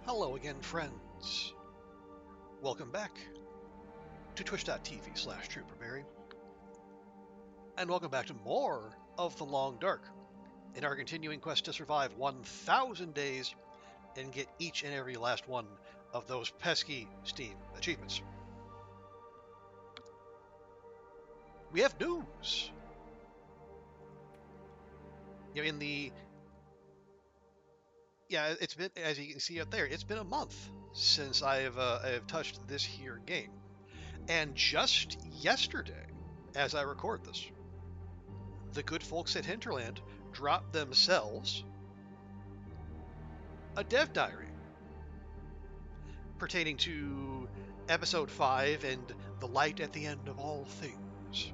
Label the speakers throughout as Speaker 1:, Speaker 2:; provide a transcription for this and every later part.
Speaker 1: Hello again, friends. Welcome back to twitch.tv/trooperberry. And welcome back to more of The Long Dark in our continuing quest to survive 1,000 days and get each and every last one of those pesky Steam achievements. We have news! It's been, as you can see up there, it's been a month since I've touched this here game. And just yesterday, as I record this, the good folks at Hinterland dropped themselves a dev diary pertaining to episode 5 and the light at the end of all things.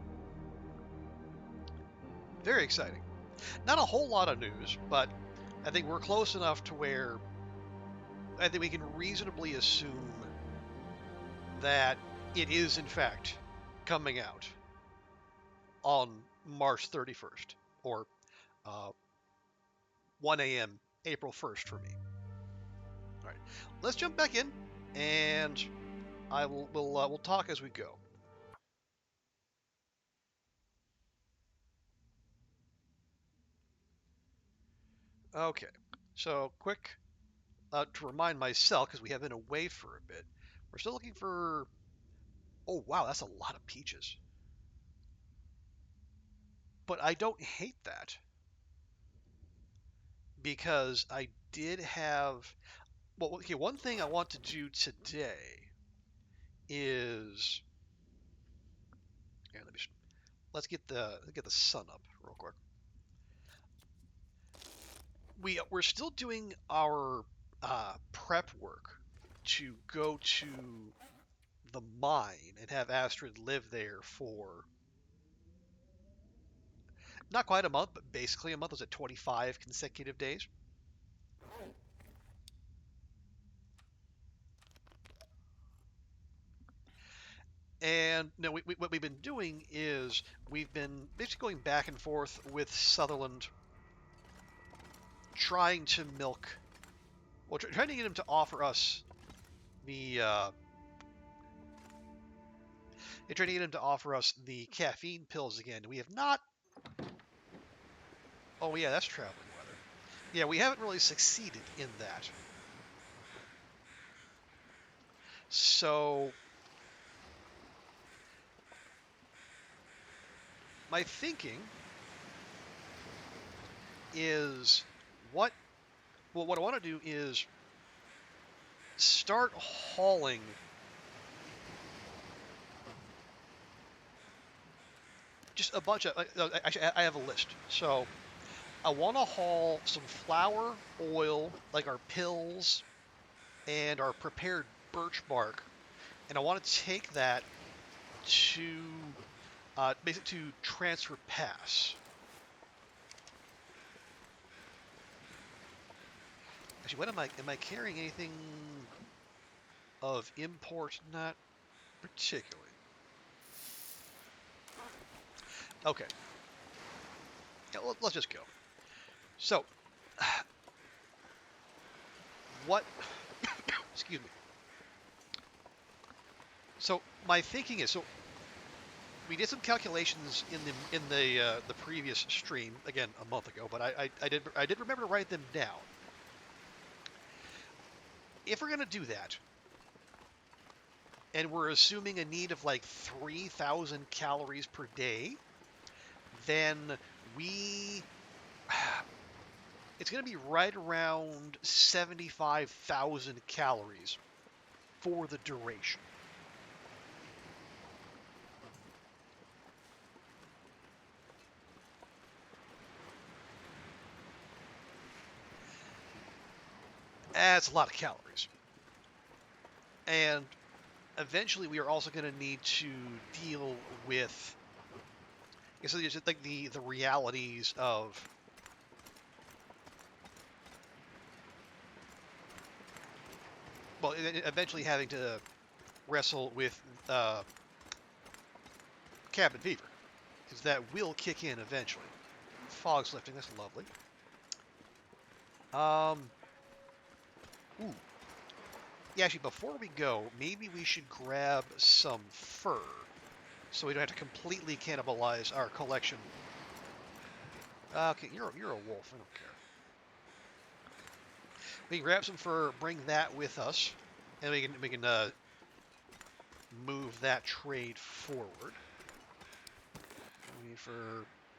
Speaker 1: Very exciting. Not a whole lot of news, but I think we're close enough to where I think we can reasonably assume that it is, in fact, coming out on March 31st, or 1 a.m. April 1st for me. All right, let's jump back in, and we'll talk as we go. Okay, so quick to remind myself, because we have been away for a bit, we're still looking for. Oh wow, that's a lot of peaches. But I don't hate that because I did have. Well, okay, one thing I want to do today is. Here, let's get the sun up real quick. We're still doing our prep work to go to the mine and have Astrid live there for not quite a month, but basically a month. Was it 25 consecutive days? And no, what we've been doing is we've been basically going back and forth with Sutherland, trying to milk, well, trying to get him to offer us the, trying to get him to offer us the caffeine pills again. We have not. Oh yeah, that's traveling weather. Yeah, we haven't really succeeded in that. So my thinking is what I want to do is start hauling just a bunch of, actually I have a list. So I want to haul some flour, oil, like our pills and our prepared birch bark, and I want to take that to basically to Transfer Pass. Actually, what am I carrying anything of import? Not particularly. Okay. Yeah, let's just go. So, what? Excuse me. So my thinking is, so we did some calculations in the previous stream, again a month ago, but I did remember to write them down. If we're gonna do that, and we're assuming a need of like 3,000 calories per day, then it's going to be right around 75,000 calories for the duration. That's a lot of calories. And eventually we are also going to need to deal with, so just like the realities of eventually having to wrestle with cabin fever, because that will kick in eventually. Fog's lifting, that's lovely. Ooh. Yeah, actually, before we go, maybe we should grab some fur, so we don't have to completely cannibalize our collection. Okay, you're a wolf. I don't care. We can grab some fur, bring that with us, and we can move that trade forward.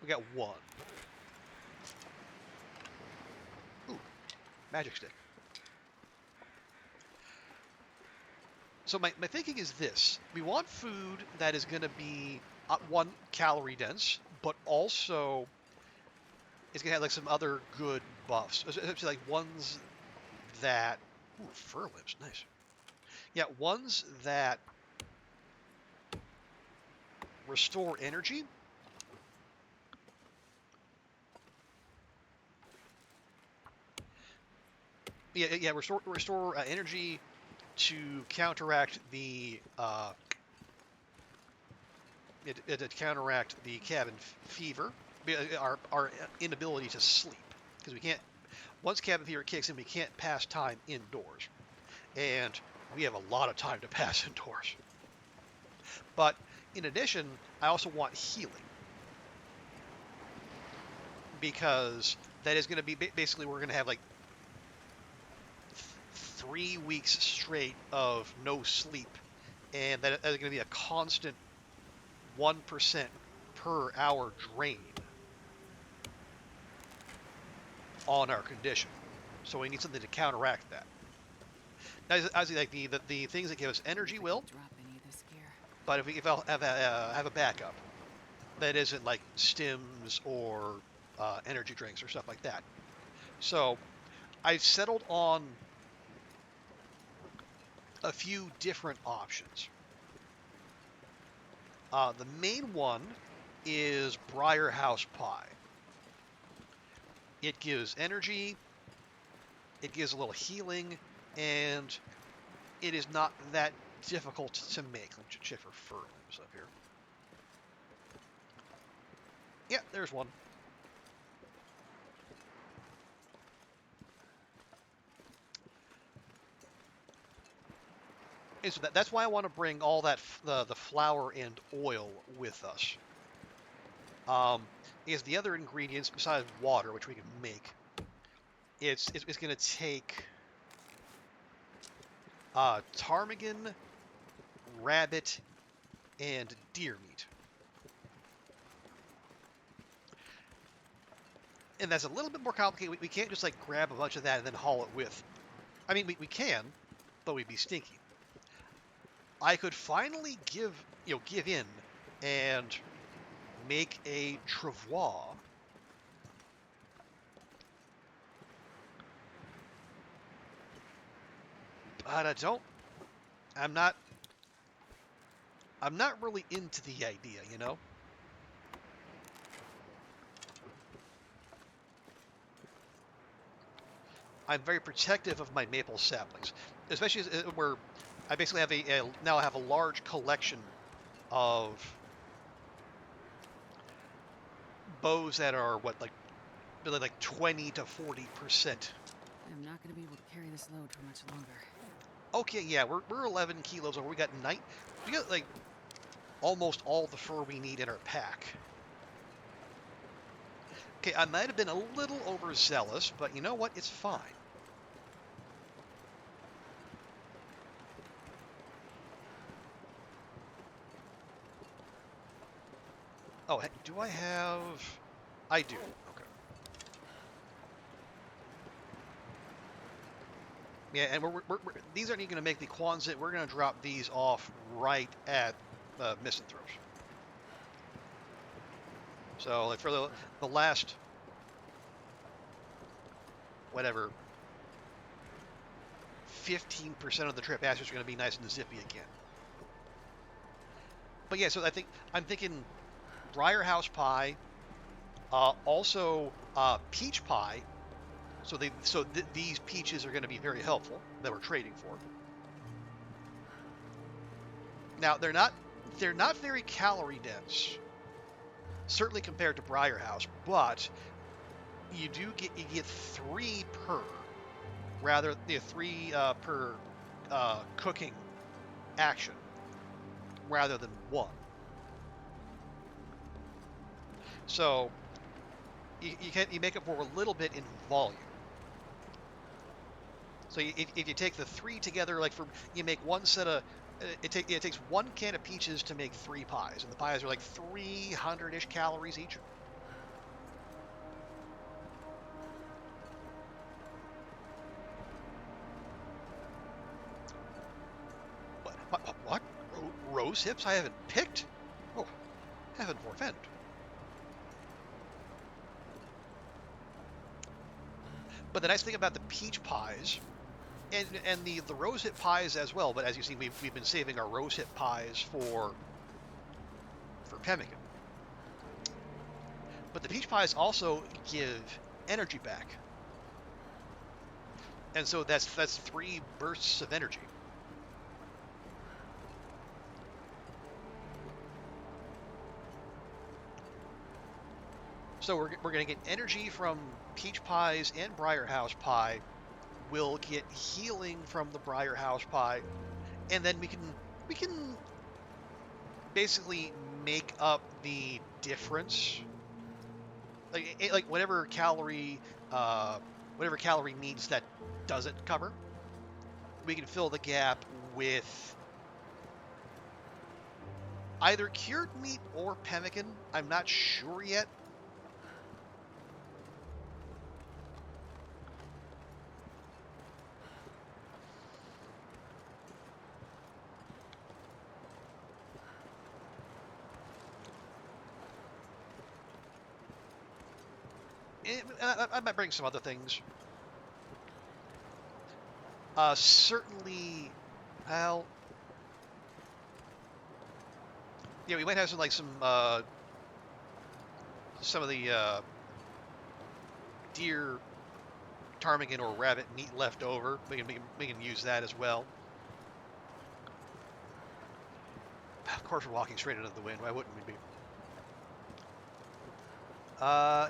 Speaker 1: We got one. Ooh, magic stick. So my thinking is this. We want food that is going to be, one, calorie dense, but also is going to have like some other good buffs. Especially like ones that... Ooh, fur lips, nice. Yeah, ones that restore energy. Yeah, restore energy to counteract the to counteract the cabin fever, our inability to sleep, because we can't. Once cabin fever kicks in, we can't pass time indoors, and we have a lot of time to pass indoors. But in addition, I also want healing, because that is going to be basically, we're going to have like 3 weeks straight of no sleep, and that is going to be a constant 1% per hour drain on our condition. So we need something to counteract that. Now, obviously, like the things that give us energy will, but if I'll have a backup that isn't like stims or energy drinks or stuff like that. So I've settled on a few different options. The main one is Briar House Pie. It gives energy, it gives a little healing, and it is not that difficult to make. Let me check for fur limbs up here. Yeah, there's one. And so that's why I want to bring all that the flour and oil with us. Is the other ingredients besides water, which we can make, it's going to take ptarmigan, rabbit, and deer meat. And that's a little bit more complicated. We can't just like grab a bunch of that and then haul it with. I mean, we can, but we'd be stinky. I could finally give in and make a travois. But I'm not really into the idea, you know? I'm very protective of my maple saplings, especially where I basically have now I have a large collection of bows that are really like 20 to 40%.
Speaker 2: I'm not going to be able to carry this load for much longer.
Speaker 1: Okay, yeah, we're 11 kilos over. We got like almost all the fur we need in our pack. Okay, I might have been a little overzealous, but you know what? It's fine. Oh, do I have... I do. Okay. Yeah, and these aren't even going to make the Quonset. We're going to drop these off right at Misanthropes. So, like, for the last... whatever... 15% of the trip, Astrid's going to be nice and zippy again. But yeah, so I'm thinking Briar House Pie, also peach pie. So these peaches are going to be very helpful that we're trading for. Now they're not very calorie dense, certainly compared to Briar House, but you get 3 per, rather 3 per cooking action rather than one. So you make it for a little bit in volume. So if you take the three together, like you make one set of it takes one can of peaches to make 3 pies, and the pies are like 300-ish calories each. What? Rose hips I haven't picked? Oh, heaven forfend. But the nice thing about the peach pies, and the rose hip pies as well, but as you see, we've been saving our rose hip pies for pemmican. But the peach pies also give energy back. And so that's 3 bursts of energy. So we're going to get energy from peach pies and briar house pie. We'll get healing from the briar house pie, and then we can basically make up the difference, like whatever calorie needs that doesn't cover. We can fill the gap with either cured meat or pemmican. I'm not sure yet. I might bring some other things. Certainly, well, yeah, we might have some of the deer, ptarmigan, or rabbit meat left over. We can use that as well. Of course, we're walking straight into the wind. Why wouldn't we be?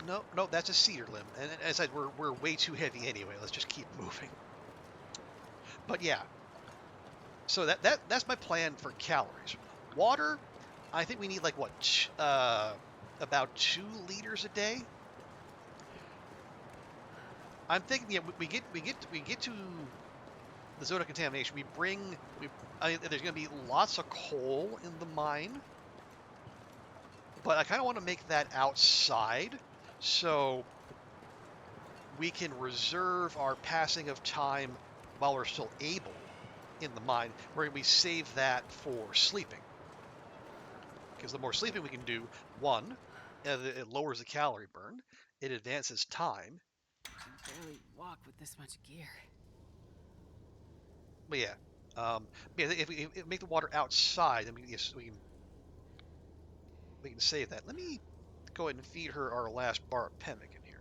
Speaker 1: No, that's a cedar limb. And as I said, we're way too heavy anyway. Let's just keep moving. But yeah, so that's my plan for calories. Water, I think we need like what, about 2 liters a day. I'm thinking, yeah, we get to the zone of contamination. There's going to be lots of coal in the mine. But I kind of want to make that outside, so we can reserve our passing of time while we're still able in the mine, where we save that for sleeping. Because the more sleeping we can do, one, it lowers the calorie burn, it advances time.
Speaker 2: I can barely walk with this much gear.
Speaker 1: But yeah, if we make the water outside, then we can save that. Let me go ahead and feed her our last bar of pemmican here.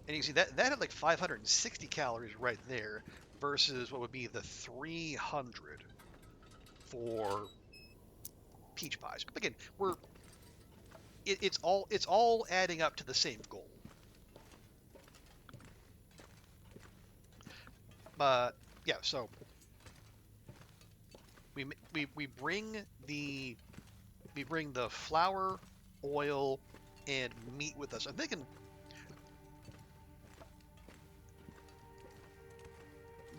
Speaker 1: And you can see that had like 560 calories right there versus what would be the 300 for peach pies. But again, it's all adding up to the same goal. But yeah, so we bring the flour, oil, and meat with us. I'm thinking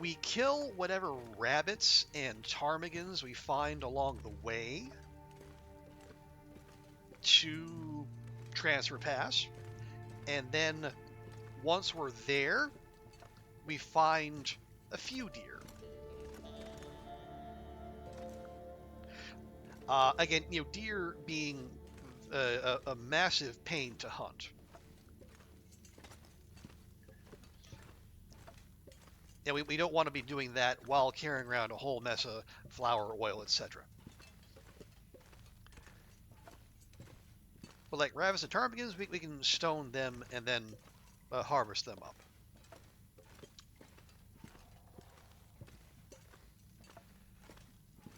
Speaker 1: we kill whatever rabbits and ptarmigans we find along the way to Transfer Pass, and then once we're there, we find a few deer. Again, deer being a massive pain to hunt. And we don't want to be doing that while carrying around a whole mess of flour, oil, etc. But like rabbits and ptarmigans, we can stone them and then harvest them up.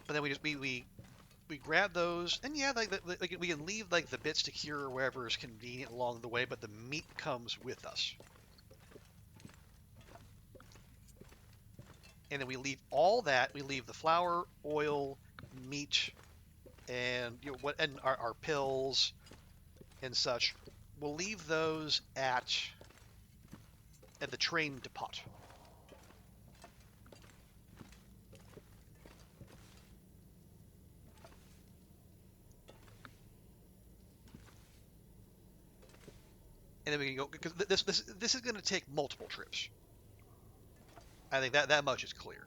Speaker 1: But then we grab those, and yeah, like we can leave like the bits to cure wherever is convenient along the way, but the meat comes with us. and then we leave all that. We leave the flour, oil, meat, and and our pills and such. We'll leave those at the train depot. And then we can go, because this is going to take multiple trips. I think that much is clear.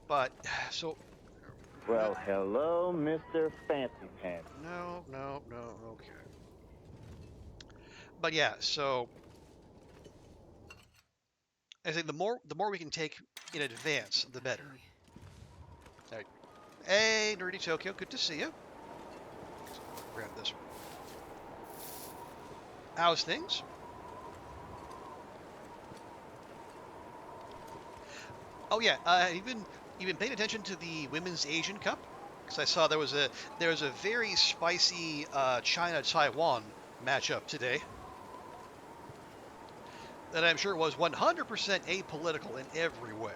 Speaker 1: But so
Speaker 3: Well, hello, Mr. Fancy Pants.
Speaker 1: no, okay. But yeah, so I think the more we can take in advance, the better. All right. Hey, Nerdy Tokyo, good to see you. Grab this. How's things? Oh yeah, you've been paying attention to the Women's Asian Cup? Because I saw there was a very spicy China-Taiwan matchup today that I'm sure was 100% apolitical in every way.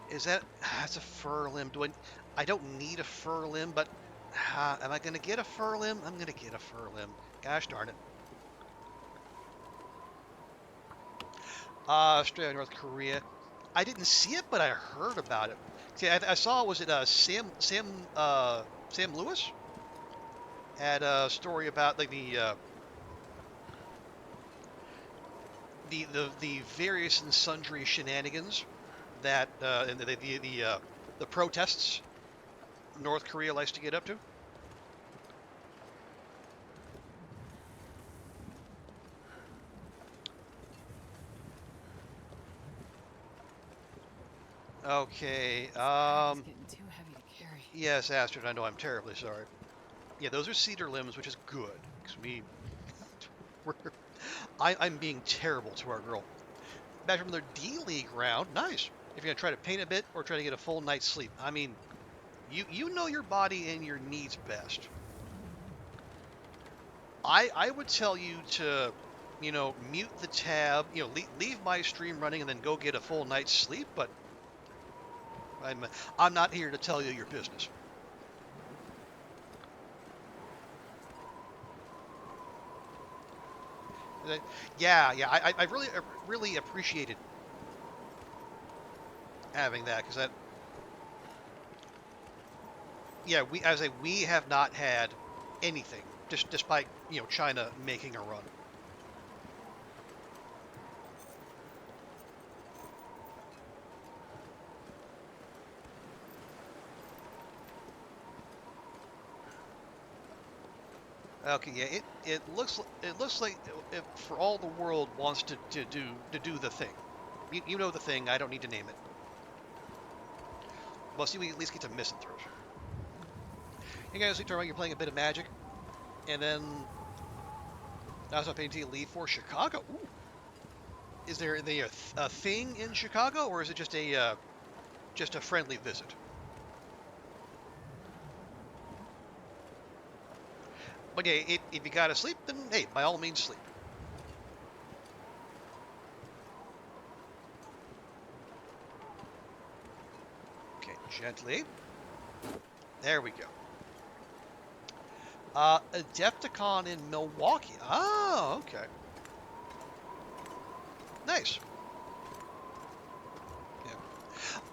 Speaker 1: That's a fur limb. I don't need a fur limb, but am I going to get a fur limb? I'm going to get a fur limb. Gosh darn it. Australia, North Korea. I didn't see it, but I heard about it. See, I saw, was it Sam Lewis had a story about like the various and sundry shenanigans that and the protests North Korea likes to get up to. Okay.
Speaker 2: It's getting too heavy to carry.
Speaker 1: Yes, Astrid, I know. I'm terribly sorry. Yeah, those are cedar limbs, which is good because I'm being terrible to our girl. Back from their D League round, nice. If you're gonna try to paint a bit or try to get a full night's sleep, I mean, you know your body and your needs best. I would tell you to, mute the tab, leave my stream running and then go get a full night's sleep. But I'm not here to tell you your business. Yeah, I really appreciated having that because we have not had anything despite China making a run. Okay, yeah, it looks like it, for all the world wants to do the thing. You know the thing. I don't need to name it. Well, see, we at least get to misanthrope. You guys talking about you're playing a bit of Magic, and then I was paying to leave for Chicago. Ooh. Is there a thing in Chicago, or is it just a friendly visit? But yeah, if you gotta sleep, then hey, by all means sleep. Okay, gently. There we go. Adepticon in Milwaukee. Oh, okay. Nice. Yeah.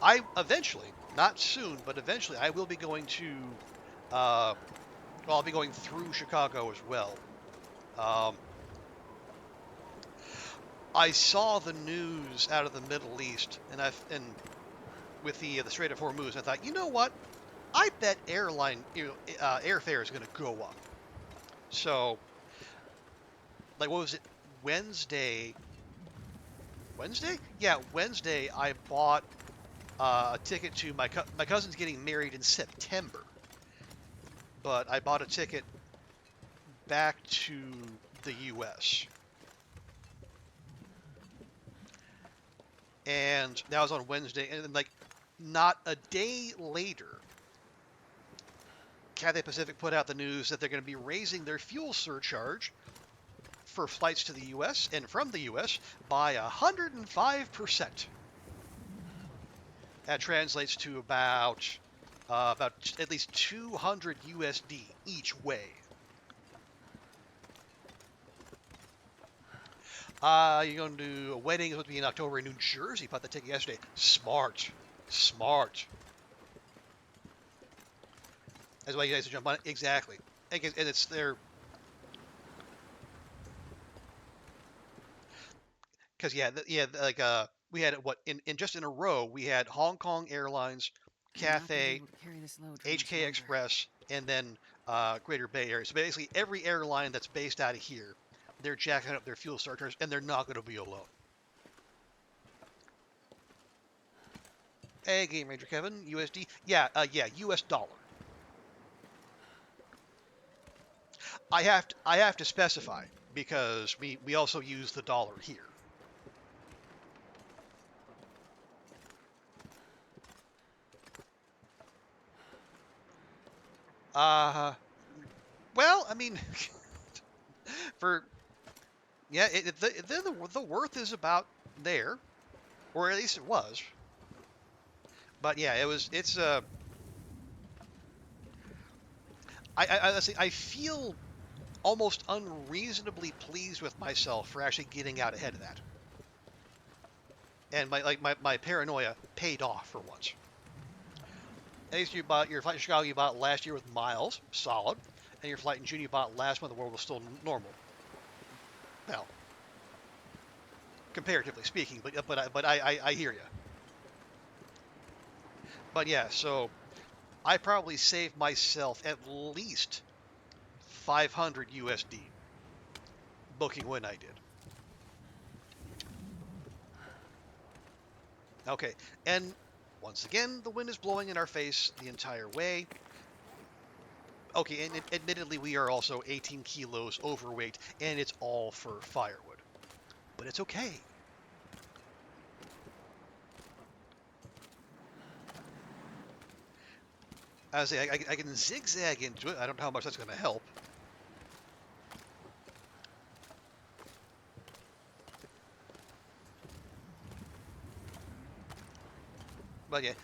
Speaker 1: I eventually, not soon, but eventually, I will be going to. Well, I'll be going through Chicago as well. I saw the news out of the Middle East, and with the Strait of Hormuz, I thought, you know what? I bet airfare is going to go up. So, like, what was it? Wednesday? Yeah, Wednesday. I bought a ticket to my cousin's getting married in September, but I bought a ticket back to the U.S. And that was on Wednesday, and then, like, not a day later, Cathay Pacific put out the news that they're going to be raising their fuel surcharge for flights to the U.S. and from the U.S. by 105%. That translates to about at least 200 USD each way. You're going to do a wedding. It's going to be in October in New Jersey. Bought the ticket yesterday. Smart. That's why you guys jump on it. Exactly. And it's their... Because, we had, just in a row, we had Hong Kong Airlines, Cathay, HK Express, and then Greater Bay Area. So basically, every airline that's based out of here, they're jacking up their fuel surcharges, and they're not going to be alone. Hey, Game Ranger Kevin, USD? Yeah, US dollar. I have to specify, because we also use the dollar here. Well, I mean, the worth is about there, or at least it was. But yeah, I feel almost unreasonably pleased with myself for actually getting out ahead of that. And my paranoia paid off for once. At least you bought your flight in Chicago, you bought last year with miles, solid, and your flight in June you bought last month, the world was still normal. Well, comparatively speaking, but I hear you. But yeah, so I probably saved myself at least 500 USD booking when I did. Okay, and once again, the wind is blowing in our face the entire way. Okay, and admittedly, we are also 18 kilos overweight, and it's all for firewood. But it's okay. I can zigzag into it. I don't know how much that's going to help. But yeah,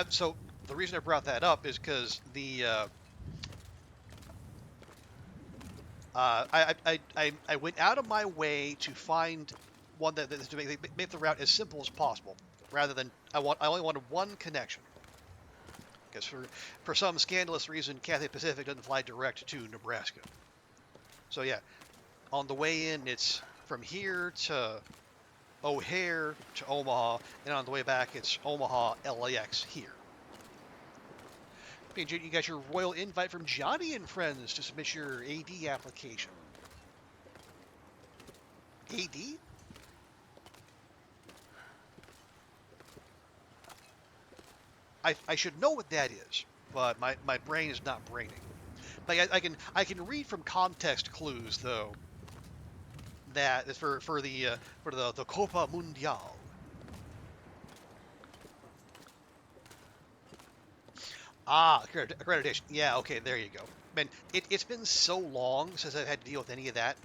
Speaker 1: so the reason I brought that up is because I went out of my way to find one that is to make the route as simple as possible, rather than I only wanted one connection. Because for some scandalous reason, Cathay Pacific doesn't fly direct to Nebraska. So yeah, on the way in, it's from here to O'Hare to Omaha, and on the way back, it's Omaha, LAX here. Okay, you got your royal invite from Johnny and Friends to submit your AD application. AD? I should know what that is, but my brain is not braining. But I can read from context clues though that is for the Copa Mundial. Ah, accreditation. Yeah, okay, there you go. Man, it's been so long since I've had to deal with any of that.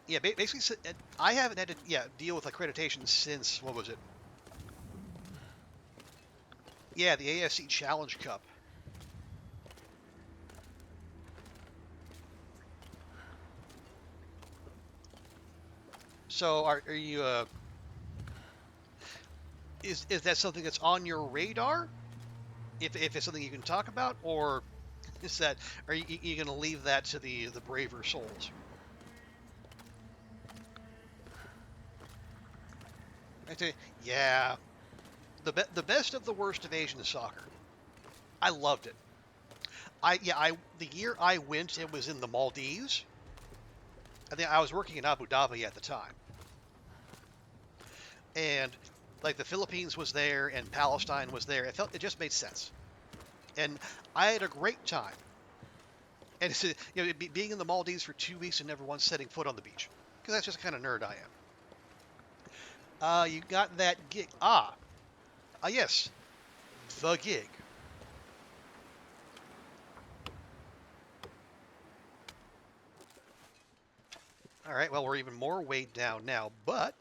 Speaker 1: Yeah, basically, I haven't had to deal with accreditation since, what was it? Yeah, the AFC Challenge Cup. So are you is that something that's on your radar? If it's something you can talk about, or are you going to leave that to the braver souls? I say, yeah, the best of the worst of Asian soccer. I loved it. The year I went, it was in the Maldives. I think I was working in Abu Dhabi at the time, and like the Philippines was there and Palestine was there. It just made sense, and I had a great time. And it's, being in the Maldives for 2 weeks and never once setting foot on the beach, because that's just the kind of nerd I am. You got that gig? Yes, the gig. All right. Well, we're even more weighed down now, but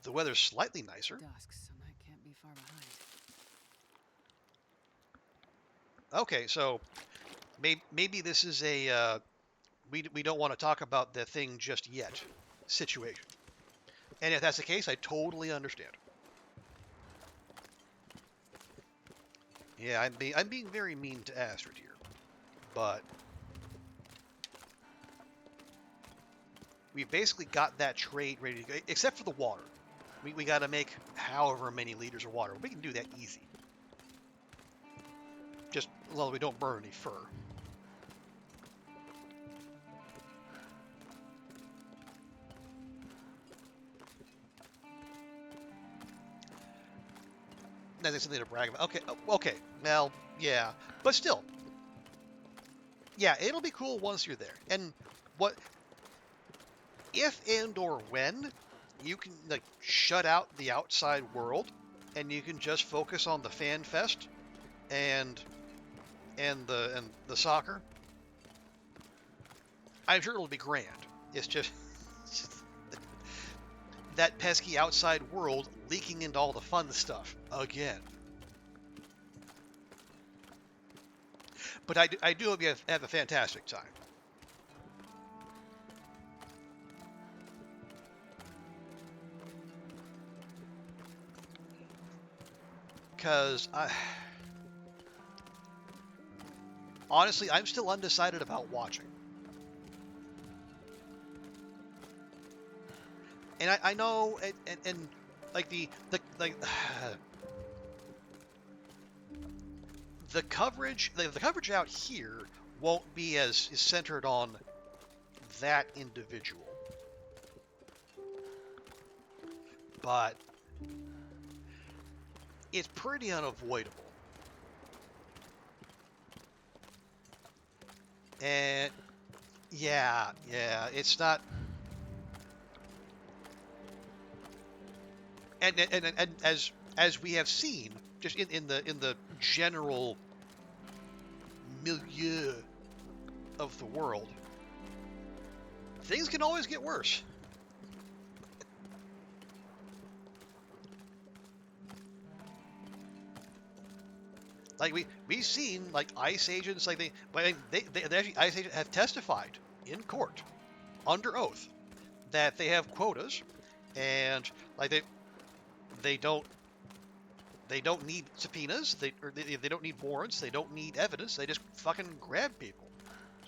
Speaker 1: the weather's slightly nicer.
Speaker 2: Dusk, so night can't be far behind.
Speaker 1: Okay, so maybe this is a we don't want to talk about the thing just yet situation. And if that's the case, I totally understand. Yeah, I'm being very mean to Astrid here, but we've basically got that trade ready to go, except for the water. We got to make however many liters of water. We can do that easy. Just as long as we don't burn any fur. That's something to brag about. Okay. Well, yeah, but still, yeah, it'll be cool once you're there. And what if and or when you can like shut out the outside world and you can just focus on the fan fest and the soccer? I'm sure it'll be grand. It's just that pesky outside world leaking into all the fun stuff again. But I do hope you have a fantastic time. Because honestly, I'm still undecided about watching. And I know, and like the coverage, the coverage out here won't be as centered on that individual, but it's pretty unavoidable. And yeah, it's not. And as we have seen, just in the general milieu of the world, things can always get worse. Like we've seen like ICE agents, like they actually ICE agents have testified in court under oath that they have quotas, and like they don't need subpoenas, they don't need warrants, they don't need evidence, they just fucking grab people.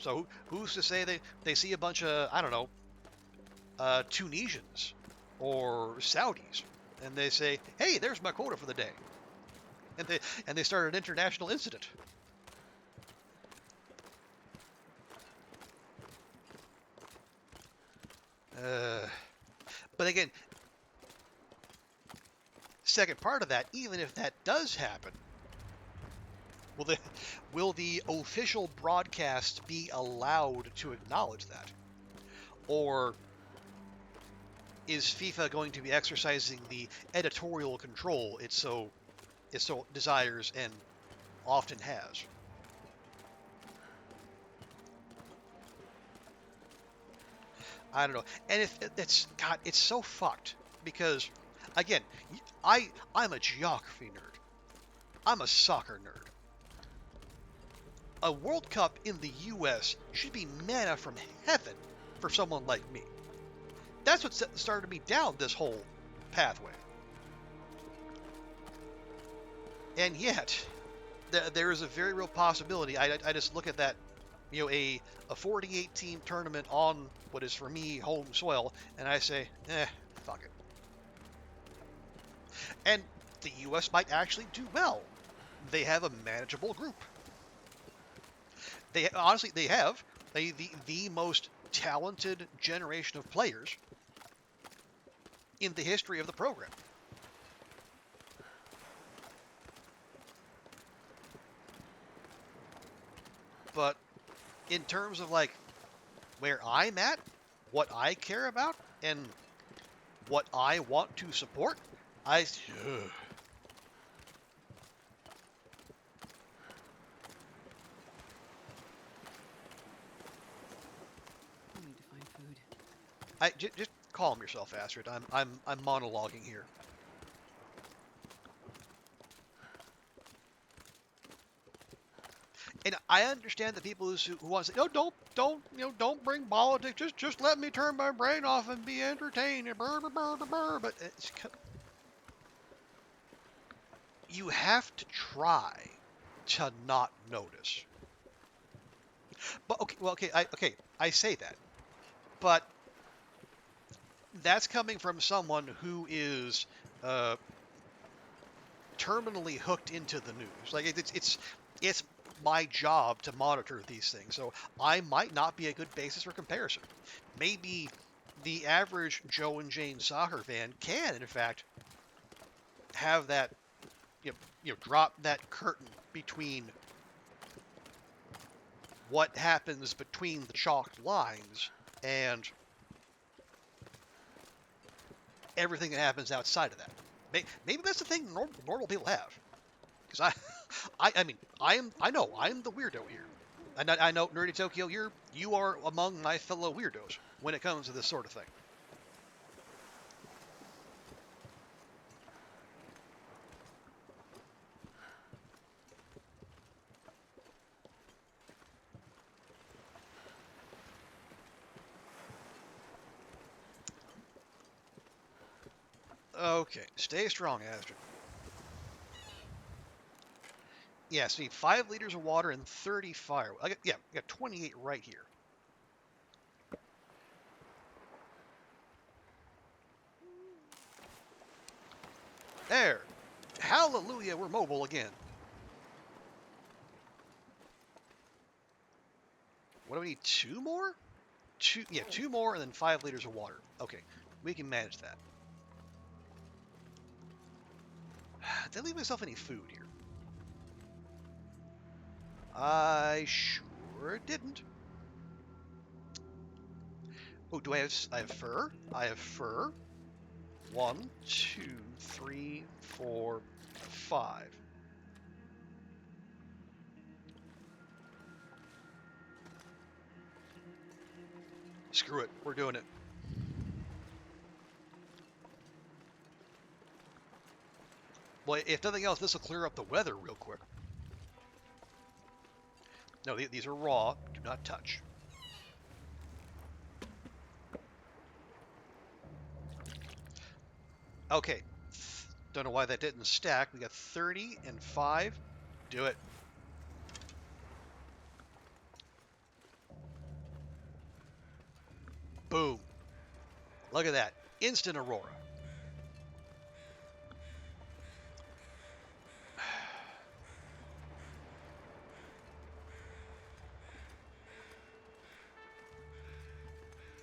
Speaker 1: So who's to say they see a bunch of, I don't know, Tunisians or Saudis, and they say, hey, there's my quota for the day, and they start an international incident. But again, second part of that, even if that does happen, will the official broadcast be allowed to acknowledge that? Or is FIFA going to be exercising the editorial control it so desires and often has? I don't know. And if it's so fucked because, again, I'm a geography nerd. I'm a soccer nerd. A World Cup in the U.S. should be manna from heaven for someone like me. That's what started me down this whole pathway. And yet, there is a very real possibility. I just look at that, a 48 team tournament on what is for me home soil, and I say, fuck it. And the U.S. might actually do well. They have a manageable group. They have The most talented generation of players in the history of the program. But in terms of like where I'm at, what I care about, and what I want to support, I
Speaker 2: I need to find food.
Speaker 1: just calm yourself, Astrid. I'm monologuing here. And I understand the people who want to say, "No, don't bring politics. Just let me turn my brain off and be entertained." But you have to try to not notice. But I say that, but that's coming from someone who is terminally hooked into the news. Like it's my job to monitor these things, so I might not be a good basis for comparison. Maybe the average Joe and Jane soccer fan can, in fact, have that drop that curtain between what happens between the chalked lines and everything that happens outside of that. Maybe that's the thing normal people have. Because I know I'm the weirdo here. And I know, Nerdy Tokyo, you are among my fellow weirdos when it comes to this sort of thing. Okay, stay strong, Astrid. Yeah, see, 5 liters of water and 30 fire. I got 28 right here. There. Hallelujah, we're mobile again. What do we need? 2 more? 2 more and then 5 liters of water. Okay, we can manage that. Did I leave myself any food here? I sure didn't. Oh, do I have fur? I have fur. 1, 2, 3, 4, 5. Screw it, we're doing it. Well, if nothing else, this will clear up the weather real quick. No, these are raw. Do not touch. Okay. Don't know why that didn't stack. We got 30 and 5. Do it. Boom. Look at that. Instant Aurora.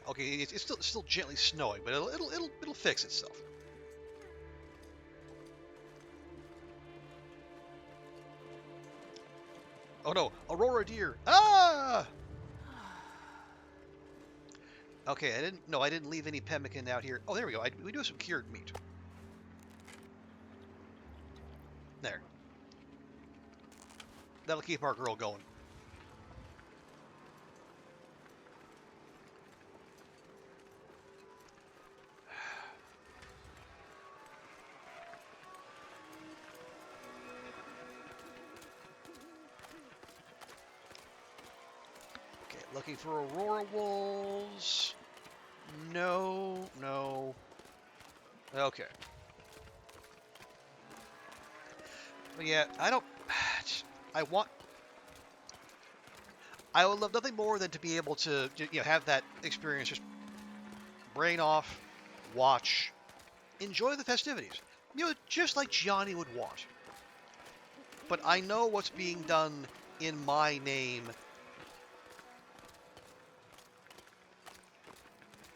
Speaker 1: Okay, it's still gently snowing, but it'll fix itself. Oh no, Aurora deer! Ah! Okay, I didn't leave any pemmican out here. Oh, there we go. We do have some cured meat. There. That'll keep our girl going. Okay, looking for Aurora wolves. No. Okay. But yeah, I would love nothing more than to be able to, have that experience, just brain off, watch, enjoy the festivities. Just like Johnny would want. But I know what's being done in my name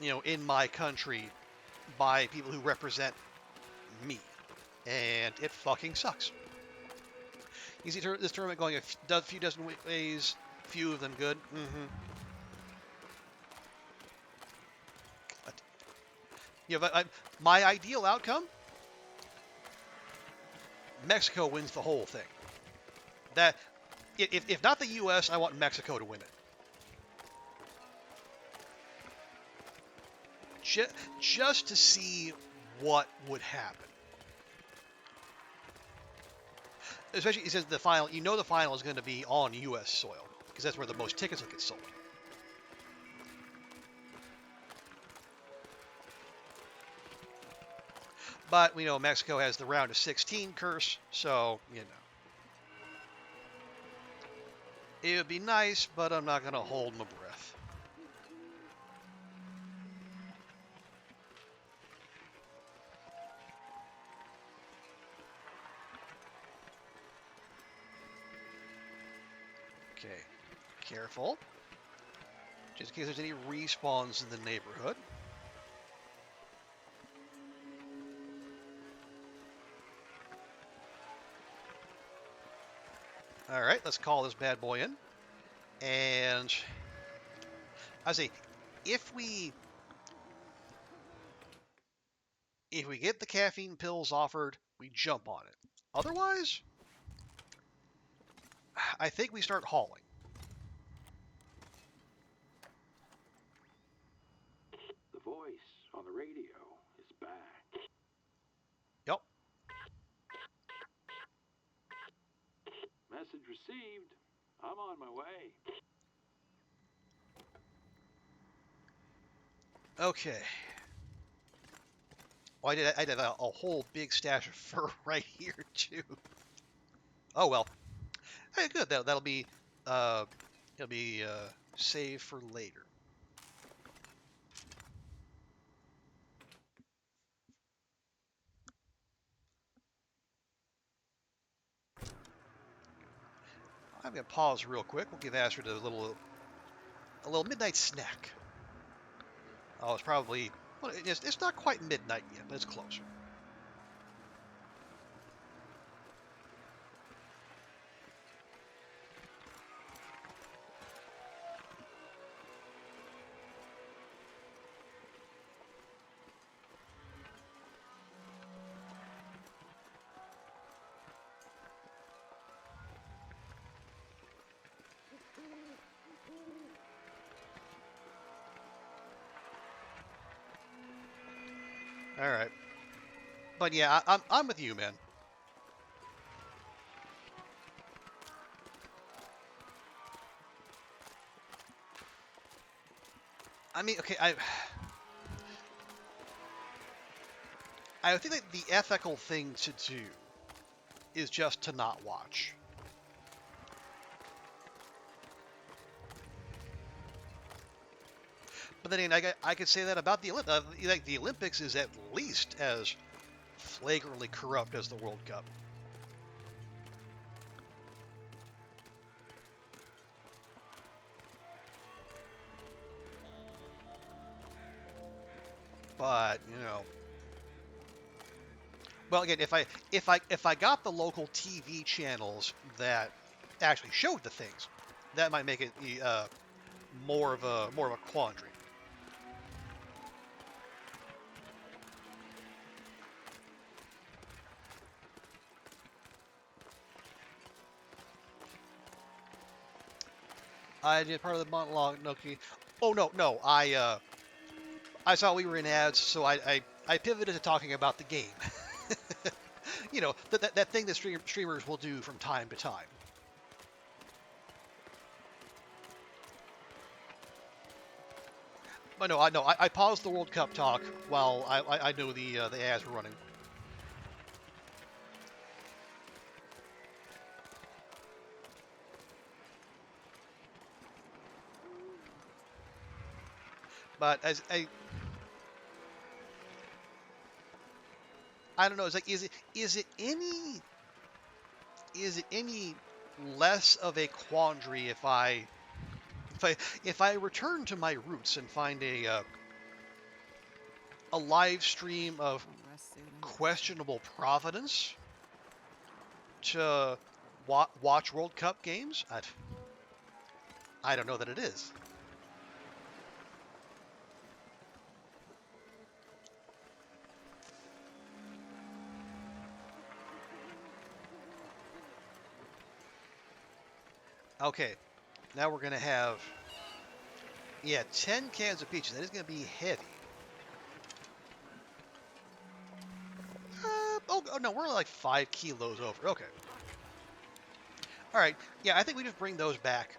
Speaker 1: in my country by people who represent me, and it fucking sucks. You see this tournament going a few dozen ways, few of them good. But, my ideal outcome: Mexico wins the whole thing. That if not the U.S., I want Mexico to win it. Just to see what would happen. Especially since the final, the final is going to be on U.S. soil, because that's where the most tickets will get sold. But we know Mexico has the round of 16 curse, so, It would be nice, but I'm not going to hold my breath. Okay, careful. Just in case there's any respawns in the neighborhood. Alright, let's call this bad boy in. And I say, if we get the caffeine pills offered, we jump on it. Otherwise, I think we start hauling.
Speaker 4: The voice on the radio is back.
Speaker 1: Yep.
Speaker 4: Message received. I'm on my way.
Speaker 1: Okay. Oh, I did a whole big stash of fur right here too. Oh well. Hey, good. That'll be it'll be saved for later. I'm gonna pause real quick. We'll give Astrid a little midnight snack. Oh, it's probably it's not quite midnight yet, but it's closer. All right, but yeah, I'm with you, man. I mean, okay, I think that the ethical thing to do is just to not watch. But then again, I could say that about the Olympics. Like the Olympics is at least as flagrantly corrupt as the World Cup. But well, again, if I got the local TV channels that actually showed the things, that might make it more of a quandary. I did part of the monologue. Okay. Oh no. I saw we were in ads, so I pivoted to talking about the game. That thing that streamers will do from time to time. But no, I paused the World Cup talk while I knew the ads were running. But as I don't know, it's like is it any less of a quandary if I return to my roots and find a live stream of
Speaker 2: Rest suit and
Speaker 1: questionable provenance to watch World Cup games? I don't know that it is. Okay, now we're going to have, 10 cans of peaches. That is going to be heavy. Oh, no, we're like 5 kilos over. Okay. All right. Yeah, I think we just bring those back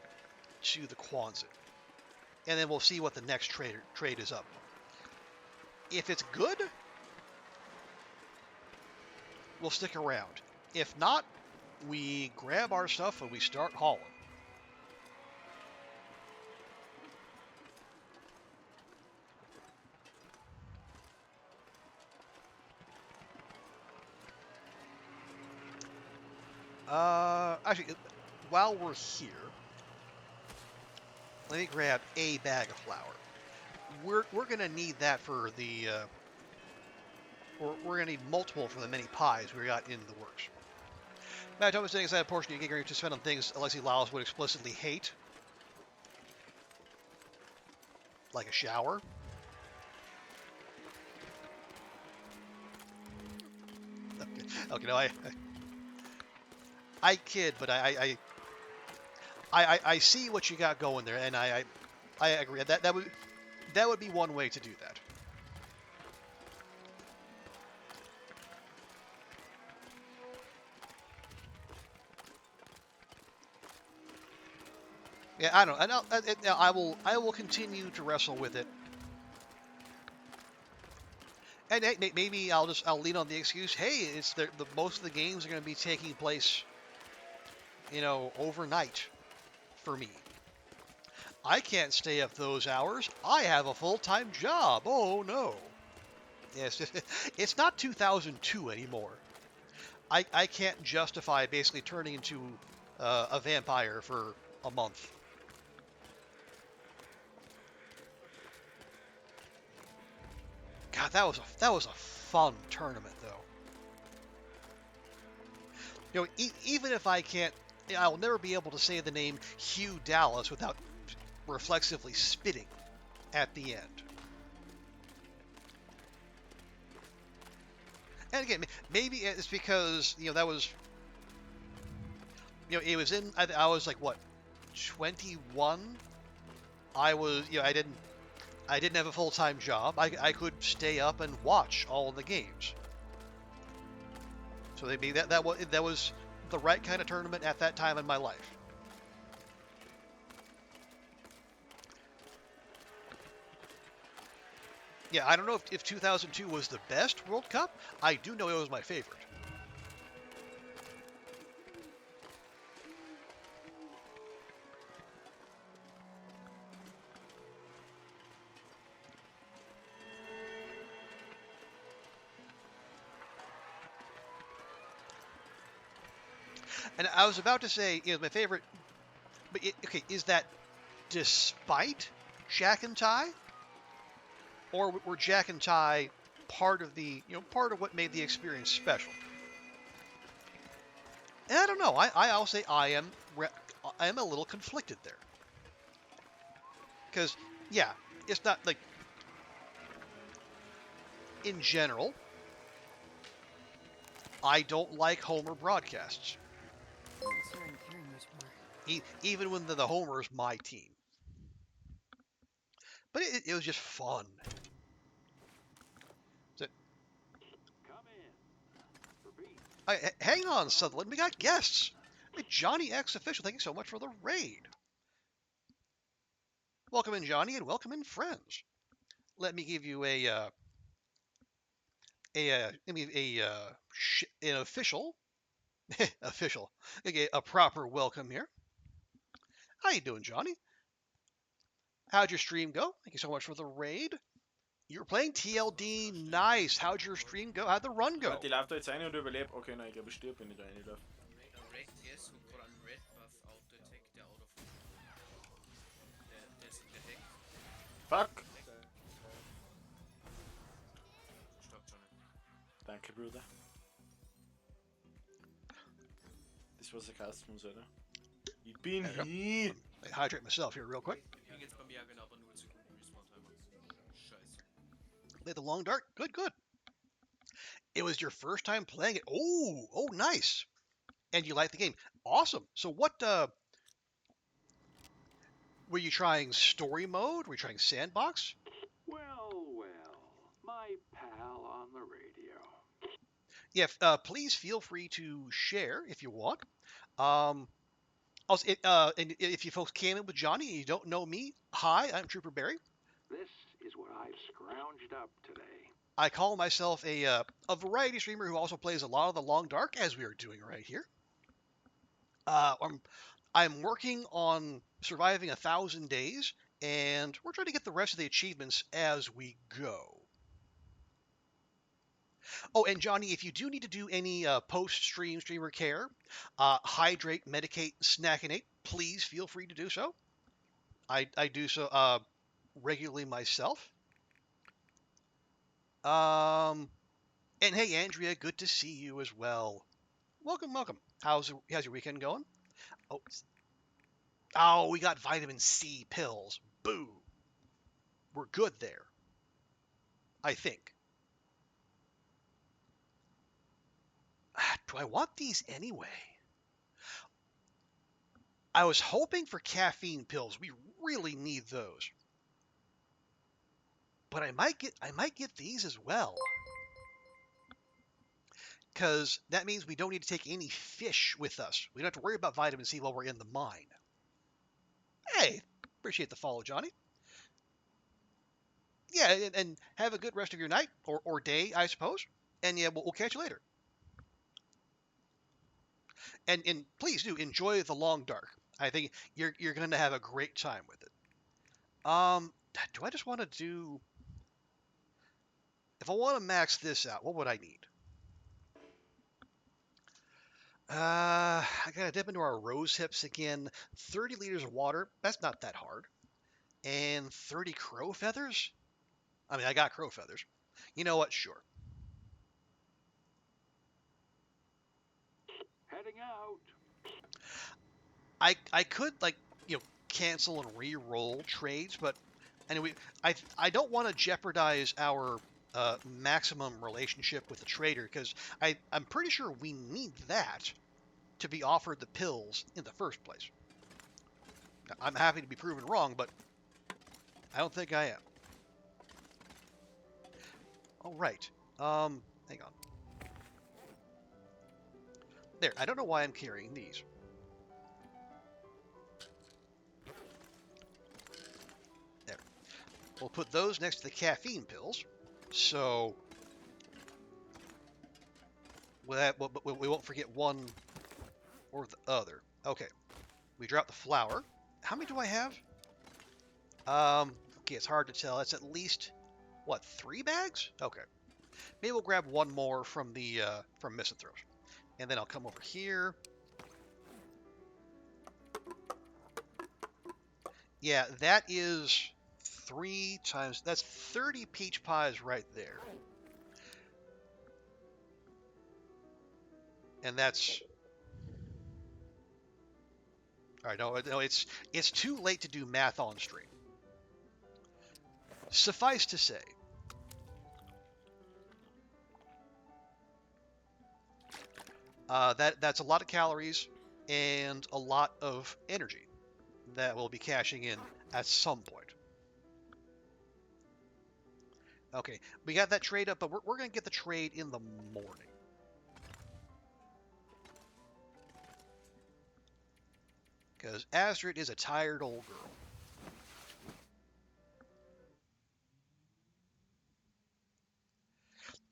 Speaker 1: to the Quonset. And then we'll see what the next trade is up. If it's good, we'll stick around. If not, we grab our stuff and we start hauling. Actually, while we're here, let me grab a bag of flour. We're gonna need that for the. We're gonna need multiple for the many pies we got in the works. Matt Thomas saying inside a portion you get to spend on things Alexi Laos would explicitly hate, like a shower. Okay, no, I kid, but I see what you got going there, and I agree that would be one way to do that. Yeah, I don't know. I will continue to wrestle with it, and maybe I'll lean on the excuse. Hey, it's the most of the games are going to be taking place, overnight, for me. I can't stay up those hours. I have a full-time job. Oh no. Yes, it's not 2002 anymore. I can't justify basically turning into a vampire for a month. God, that was a fun tournament though. Even if I can't, I'll never be able to say the name Hugh Dallas without reflexively spitting at the end. And again, maybe it's because that was, it was in. I was like what, 21. I was, I didn't have a full-time job. I could stay up and watch all the games. So maybe that was the right kind of tournament at that time in my life. Yeah, I don't know if 2002 was the best World Cup. I do know it was my favorite. And I was about to say, my favorite, but okay, is that despite Jack and Ty? Or were Jack and Ty part of part of what made the experience special? And I don't know. I'll say I am a little conflicted there. Because, yeah, it's not like, in general, I don't like Homer broadcasts.
Speaker 2: I'm sure I didn't carry much more.
Speaker 1: Even when the Homer's my team. But it was just fun.
Speaker 4: Come in. For beef.
Speaker 1: Hang on, Sutherland. We got guests. Johnny X Official, thank you so much for the raid. Welcome in, Johnny, and welcome in, friends. Let me give you an official, a proper welcome here. How you doing, Johnny? How'd your stream go? Thank you so much for the raid. You're playing TLD. Nice. How'd your stream go? How'd the run go?
Speaker 5: Die lauft jetzt eine und überlebt. Okay, nein, ich glaube, ich stirb, wenn ich da rein darf.
Speaker 6: Red, yes, who got on red buff auto attack, der out of. Der ist in der Heck.
Speaker 5: Fuck! brew that. This was a cast from Zelda. Ich bin
Speaker 1: There
Speaker 5: hier!
Speaker 1: I hydrate myself here real quick.
Speaker 6: Ging jetzt bei mir ja genau bei 0 Sekunden Respawn-Timer. Scheiße.
Speaker 1: Play the long dark. Good, good. It was your first time playing it. Oh, nice. And you like the game. Awesome. So what, were you trying story mode? Were you trying sandbox?
Speaker 4: Well, my pal on the radio.
Speaker 1: Yeah, please feel free to share if you want. Also, and if you folks came in with Johnny and you don't know me, hi, I'm Trooper Barry.
Speaker 4: This is what I've scrounged up today.
Speaker 1: I call myself a variety streamer who also plays a lot of the Long Dark, as we are doing right here. I'm working on surviving 1,000 days, and we're trying to get the rest of the achievements as we go. Oh, and Johnny, if you do need to do any post-stream streamer care, hydrate, medicate, snackinate, please feel free to do so. I do so regularly myself. And hey, Andrea, good to see you as well. Welcome, welcome. How's your weekend going? Oh, we got vitamin C pills. Boo. We're good there. I think. Do I want these anyway? I was hoping for caffeine pills. We really need those. But I might get these as well. Because that means we don't need to take any fish with us. We don't have to worry about vitamin C while we're in the mine. Hey, appreciate the follow, Johnny. Yeah, and have a good rest of your night or day, I suppose. And yeah, we'll catch you later. And please do enjoy the long dark. I think you're going to have a great time with it. Do I just want to do? If I want to max this out, what would I need? I gotta dip into our rose hips again. 30 liters of water. That's not that hard. And 30 crow feathers. I mean, I got crow feathers. You know what? Sure.
Speaker 4: Heading out.
Speaker 1: I could cancel and re-roll trades, but anyway, I don't want to jeopardize our maximum relationship with the trader because I'm pretty sure we need that to be offered the pills in the first place. Now, I'm happy to be proven wrong, but I don't think I am. All right. Hang on. There. I don't know why I'm carrying these. There. We'll put those next to the caffeine pills, so we won't forget one or the other. Okay. We drop the flour. How many do I have? Okay, it's hard to tell. It's at least, what, 3 bags? Okay. Maybe we'll grab one more from the from Misanthropes. And then I'll come over here. Yeah, that is 3 times, that's 30 peach pies right there. And that's, all right, no, it's too late to do math on stream. Suffice to say, that's a lot of calories and a lot of energy that we'll be cashing in at some point. Okay, we got that trade up, but we're going to get the trade in the morning. Because Astrid is a tired old girl.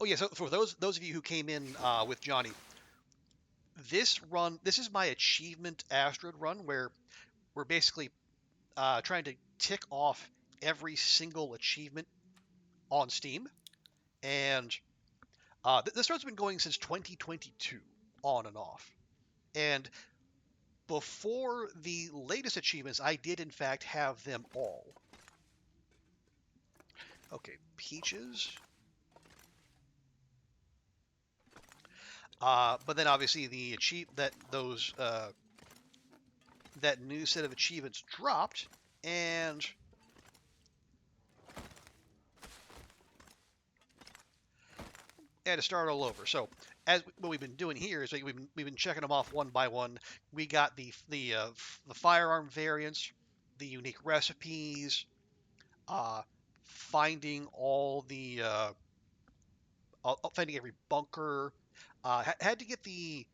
Speaker 1: Oh yeah, so for those of you who came in with Johnny, this is my Achievement Astrid run, where we're basically trying to tick off every single achievement on Steam. And this run's been going since 2022, on and off. And before the latest achievements, I did in fact have them all. Okay, peaches. But then obviously that new set of achievements dropped, and had to start all over. So what we've been doing here is we've been checking them off one by one. We got the firearm variants, the unique recipes, finding finding every bunker. Had to get the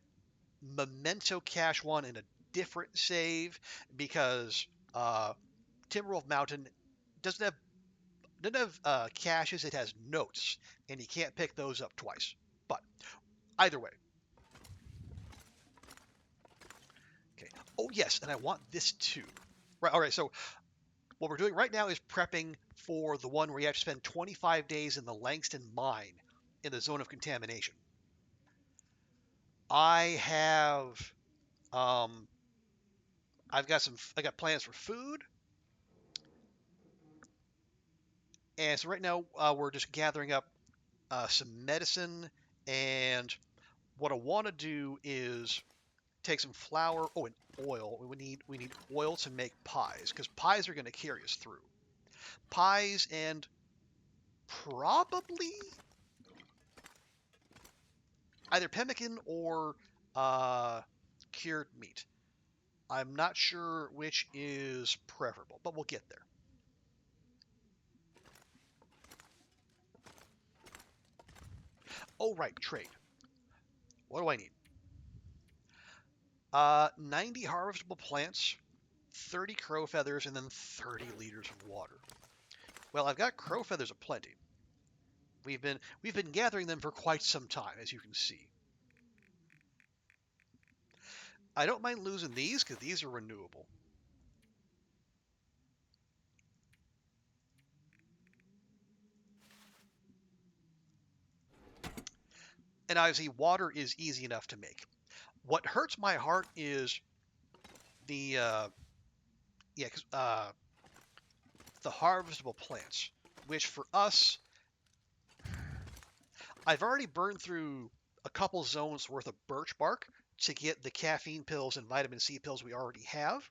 Speaker 1: memento cache one in a different save because Timberwolf Mountain doesn't have caches. It has notes, and you can't pick those up twice. But either way. Okay. Oh yes, and I want this too. Right. All right. So what we're doing right now is prepping for the one where you have to spend 25 days in the Langston mine in the zone of contamination. I have I got plans for food, and so right now we're just gathering up some medicine, and what I want to do is take some flour. Oh, and oil. We need oil to make pies because pies are going to carry us through. Pies and probably either pemmican or cured meat. I'm not sure which is preferable, but we'll get there. Oh, right, trade. What do I need? 90 harvestable plants, 30 crow feathers, and then 30 liters of water. Well, I've got crow feathers aplenty. We've been gathering them for quite some time, as you can see. I don't mind losing these because these are renewable. And obviously, water is easy enough to make. What hurts my heart is the the harvestable plants, which for us, I've already burned through a couple zones worth of birch bark to get the caffeine pills and vitamin C pills we already have.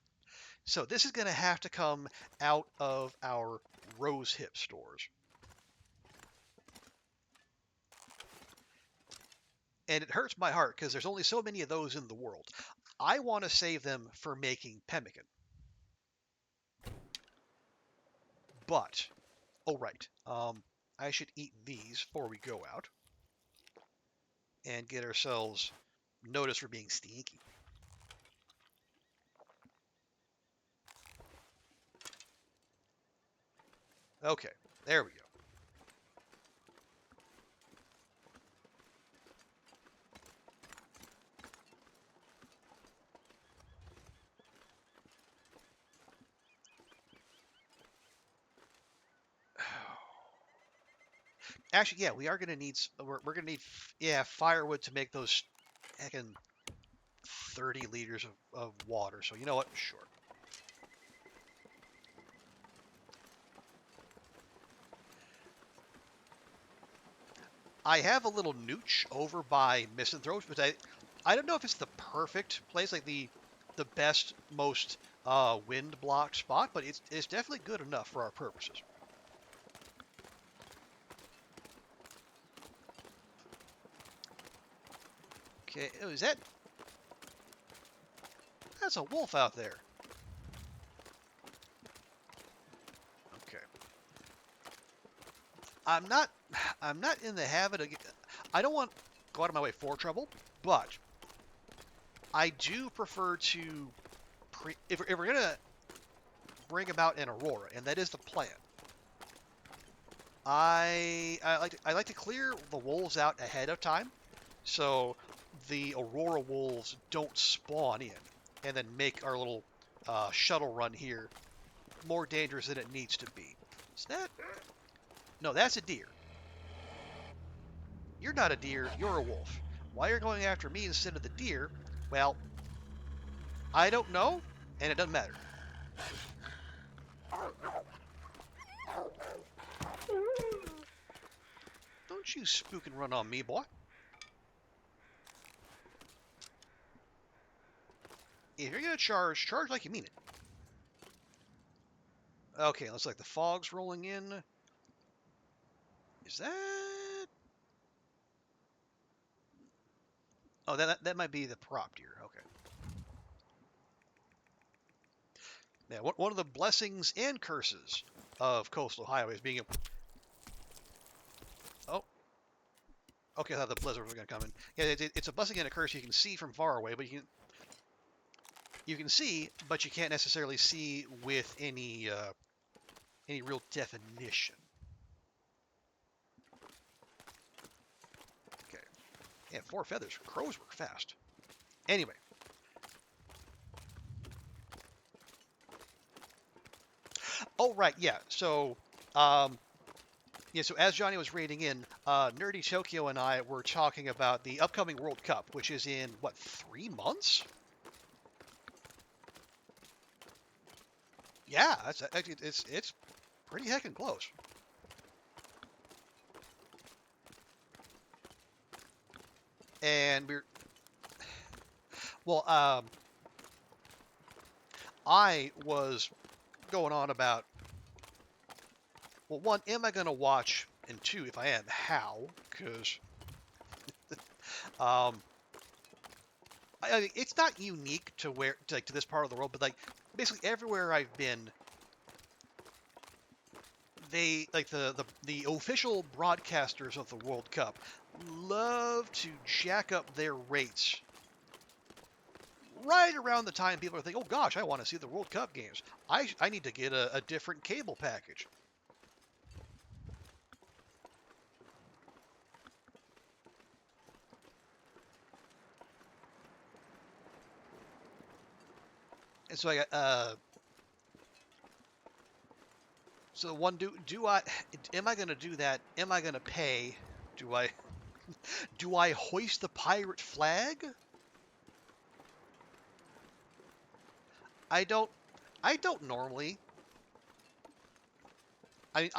Speaker 1: So this is going to have to come out of our rose hip stores. And it hurts my heart because there's only so many of those in the world. I want to save them for making pemmican. But, oh right, I should eat these before we go out and get ourselves noticed for being stinky. Okay, there we go. Actually, yeah, we are gonna need. We're gonna need, firewood to make those heckin' 30 liters of water. So you know what? Sure. I have a little nooch over by Misanthrope, but I don't know if it's the perfect place, like the best, most wind blocked spot, but it's definitely good enough for our purposes. Okay, oh, that's a wolf out there. Okay. I'm not in the habit of, I don't want to go out of my way for trouble, but I do prefer to if we're gonna bring about an aurora, and that is the plan. I like to clear the wolves out ahead of time, so the aurora wolves don't spawn in, and then make our little shuttle run here more dangerous than it needs to be. Is that? No, that's a deer. You're not a deer, you're a wolf. Why you're going after me instead of the deer, well, I don't know, and it doesn't matter. Don't you spook and run on me, boy. if you're gonna charge like you mean it. Okay, looks like the fog's rolling in. Is that? Oh, that might be the prop deer. Okay. Yeah, one of the blessings and curses of coastal highways being a... Oh, okay, I thought the blizzard was going to come in. Yeah, it's a blessing and a curse. You can see from far away, but you can see, but you can't necessarily see with any real definition. Okay. Yeah, 4 feathers. Crows work fast. Anyway. Oh, right, yeah. So, so as Johnny was raiding in, Nerdy Tokyo and I were talking about the upcoming World Cup, which is in, what, 3 months? Yeah, it's pretty heckin' close. And I was going on about, well, 1, am I going to watch? And 2, if I am, how? Because it's not unique to to this part of the world, but like basically everywhere I've been, they like the official broadcasters of the World Cup love to jack up their rates right around the time people are thinking, oh gosh, I want to see the World Cup games. I need to get a different cable package. And so I got so one am I going to do that? Am I going to pay? Do I hoist the pirate flag? I don't normally. I mean,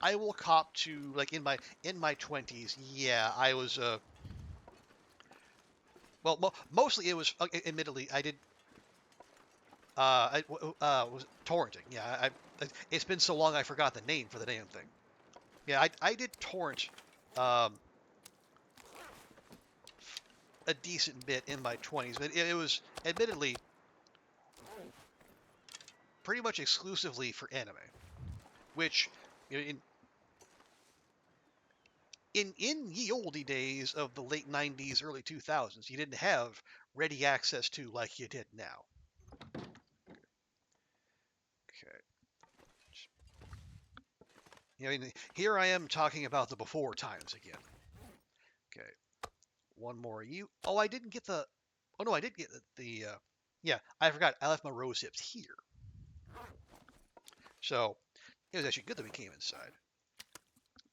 Speaker 1: I will cop to, like, in my 20s. Yeah, I was well, mostly it was admittedly I did was torrenting. Yeah, it's been so long I forgot the name for the damn thing. Yeah, I did torrent a decent bit in my 20s, but it was admittedly pretty much exclusively for anime, which, you know, in ye olde days of the late 90s, early 2000s, you didn't have ready access to like you did now. Okay. You know, here I am talking about the before times again. Okay. One more you. Oh, I didn't get the... Oh, no, I did get yeah, I forgot. I left my rose hips here. So, it was actually good that we came inside.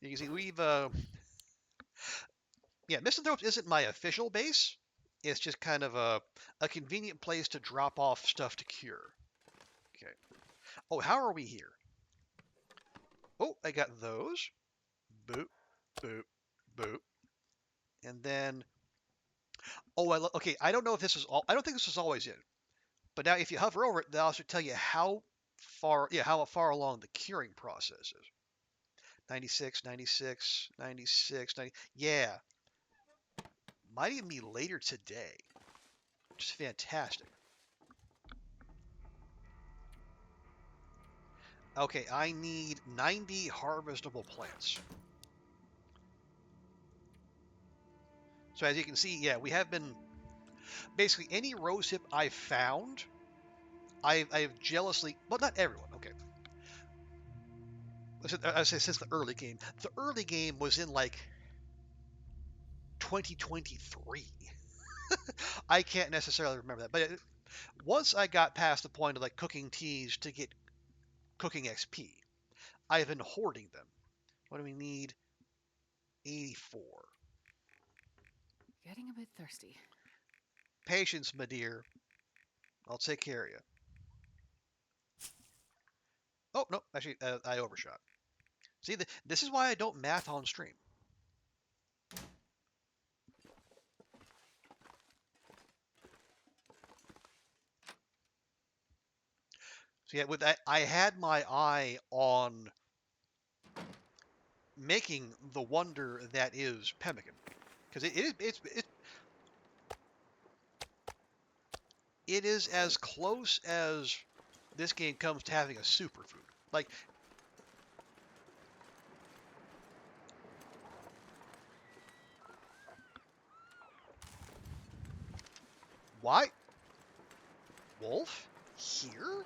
Speaker 1: You can see we've... Yeah, Misanthropes isn't my official base. It's just kind of a convenient place to drop off stuff to cure. Okay. Oh, how are we here? Oh, I got those. Boop, boop, boop. And then... Oh, okay, I don't know if this is all... I don't think this was always in. But now if you hover over it, they'll also tell you how far along the curing process is. 96, 96, 96, 90. Yeah. Might even be later today. Which is fantastic. Okay, I need 90 harvestable plants. So as you can see, yeah, we have been... Basically, any rosehip I've found, I've jealously... Well, not everyone, okay. I say since the early game. The early game was in, like, 2023. I can't necessarily remember that. But once I got past the point of, like, cooking teas to get cooking XP, I've been hoarding them. What do we need? 84.
Speaker 2: Getting a bit thirsty.
Speaker 1: Patience, my dear. I'll take care of you. Oh, no. Actually, I overshot. See, this is why I don't math on stream. So yeah, with that, I had my eye on making the wonder that is pemmican, because it is as close as this game comes to having a superfood. Like, why? Wolf? Here?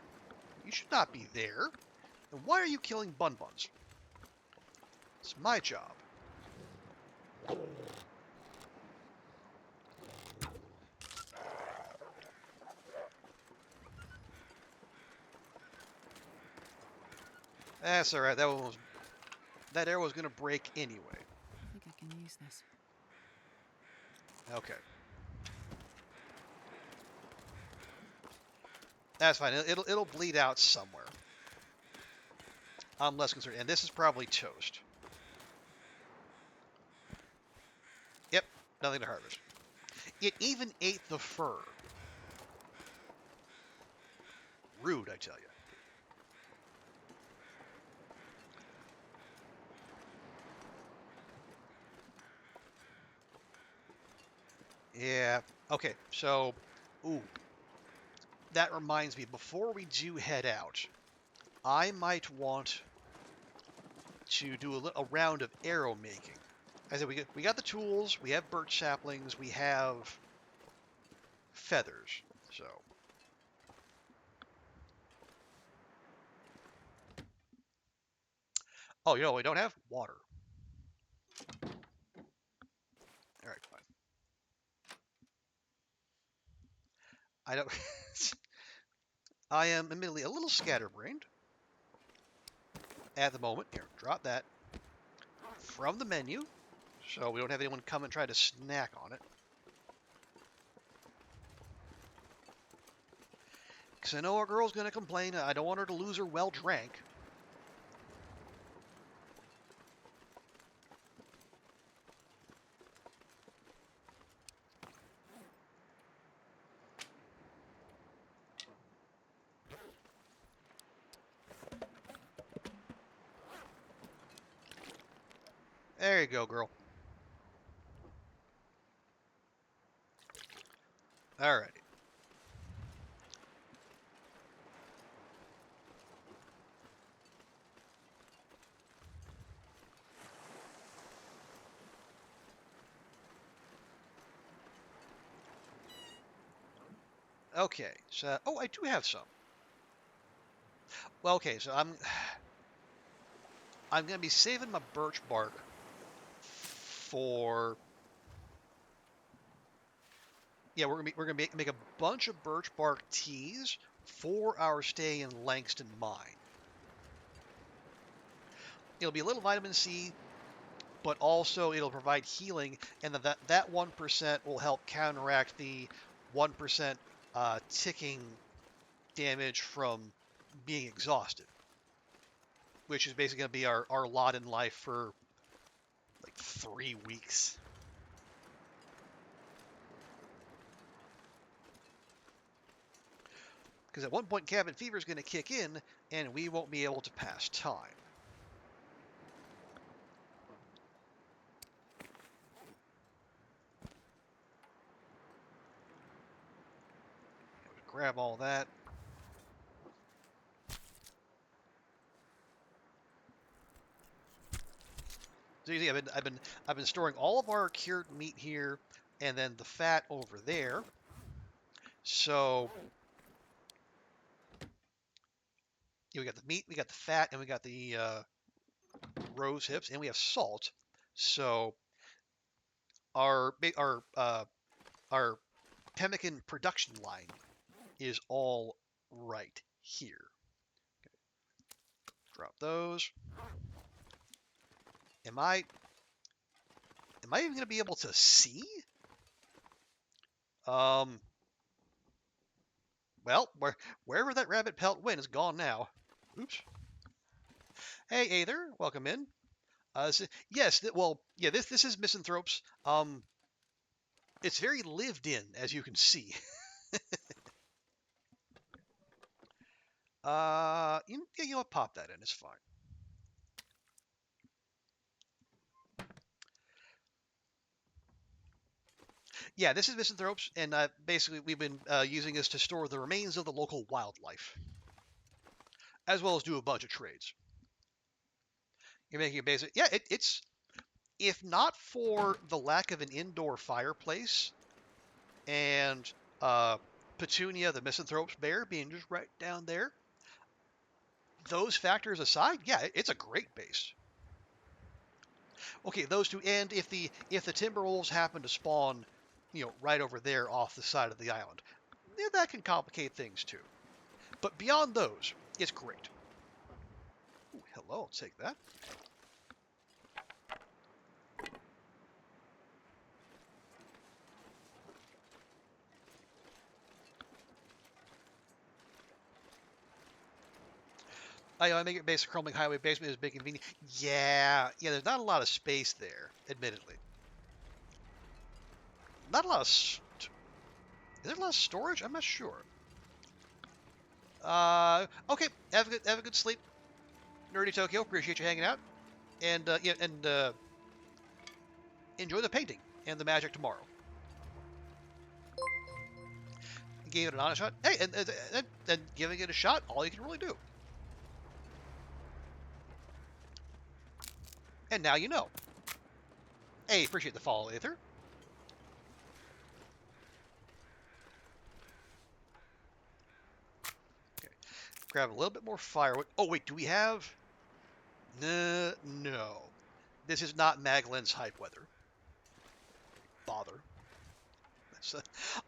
Speaker 1: You should not be there. And why are you killing bun-buns? It's my job. That's alright, that arrow was gonna break anyway.
Speaker 2: I think I can use this.
Speaker 1: Okay. That's fine. It'll bleed out somewhere. I'm less concerned. And this is probably toast. Yep, nothing to harvest. It even ate the fur. Rude, I tell you. Yeah. Okay, so, ooh. That reminds me, before we do head out, I might want to do a round of arrow making. I said we got the tools, we have birch saplings, we have feathers. So, oh, you know, we don't have water. All right, fine. I don't. I am admittedly a little scatterbrained at the moment. Here, drop that from the menu, so we don't have anyone come and try to snack on it. Because I know our girl's going to complain. I don't want her to lose her well drank. There you go, girl. Alrighty. Okay, so oh, I do have some. Well, okay, so I'm gonna be saving my birch bark for yeah, we're gonna make a bunch of birch bark teas for our stay in Langston Mine. It'll be a little vitamin C, but also it'll provide healing, and that 1% will help counteract the 1% ticking damage from being exhausted, which is basically going to be our lot in life for like 3 weeks. Because at one point, cabin fever is going to kick in, and we won't be able to pass time. Grab all that. So you see, I've been storing all of our cured meat here, and then the fat over there. So we got the meat, we got the fat, and we got the rose hips, and we have salt. So our pemmican production line is all right here. Okay. Drop those. Am I even going to be able to see? Well, wherever that rabbit pelt went is gone now. Oops. Hey, Aether, welcome in. Yes, well, yeah, this is Misanthropes. It's very lived in, as you can see. Yeah, you know what? Pop that in. It's fine. Yeah, this is misanthropes, and basically we've been using this to store the remains of the local wildlife, as well as do a bunch of trades. You're making a basic. Yeah, it's if not for the lack of an indoor fireplace and Petunia, the misanthrope's bear, being just right down there. Those factors aside, yeah, it's a great base. Okay, those two, and if the timber wolves happen to spawn, right over there off the side of the island, yeah, that can complicate things too. But beyond those, it's great. Ooh, hello, I'll take that. I make it basic crumbling highway basement is big and convenient. Yeah, there's not a lot of space there, admittedly. Not a lot of. Is there a lot of storage? I'm not sure. Okay. Have a good sleep, Nerdy Tokyo. Appreciate you hanging out, and enjoy the painting and the magic tomorrow. Gave it an honest shot. Hey, and giving it a shot, all you can really do. And now you know. Hey, appreciate the follow, Aether. Okay, grab a little bit more firewood. Oh wait, do we have? No. This is not Maglin's hype weather. Bother.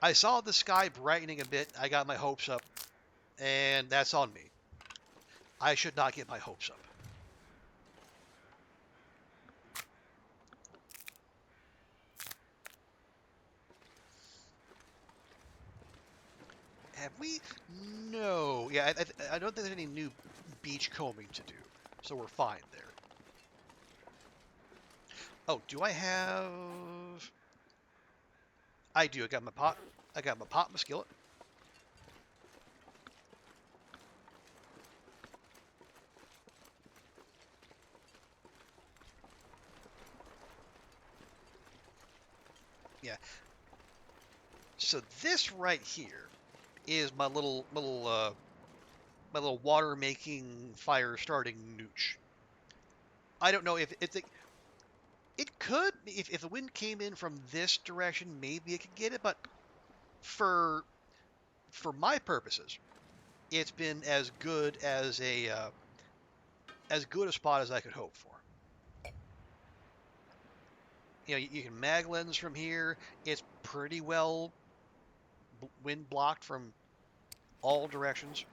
Speaker 1: I saw the sky brightening a bit. I got my hopes up, and that's on me. I should not get my hopes up. Have we? No. Yeah, I don't think there's any new beach combing to do, so we're fine there. Oh, do I have? I do. I got my pot. I got my pot, my skillet. Yeah. So this right here is my little water making fire starting nooch. I don't know if it could if the wind came in from this direction, maybe it could get it, but for my purposes, it's been as good as as good a spot as I could hope for. You can mag lens from here. It's pretty well wind blocked from all directions.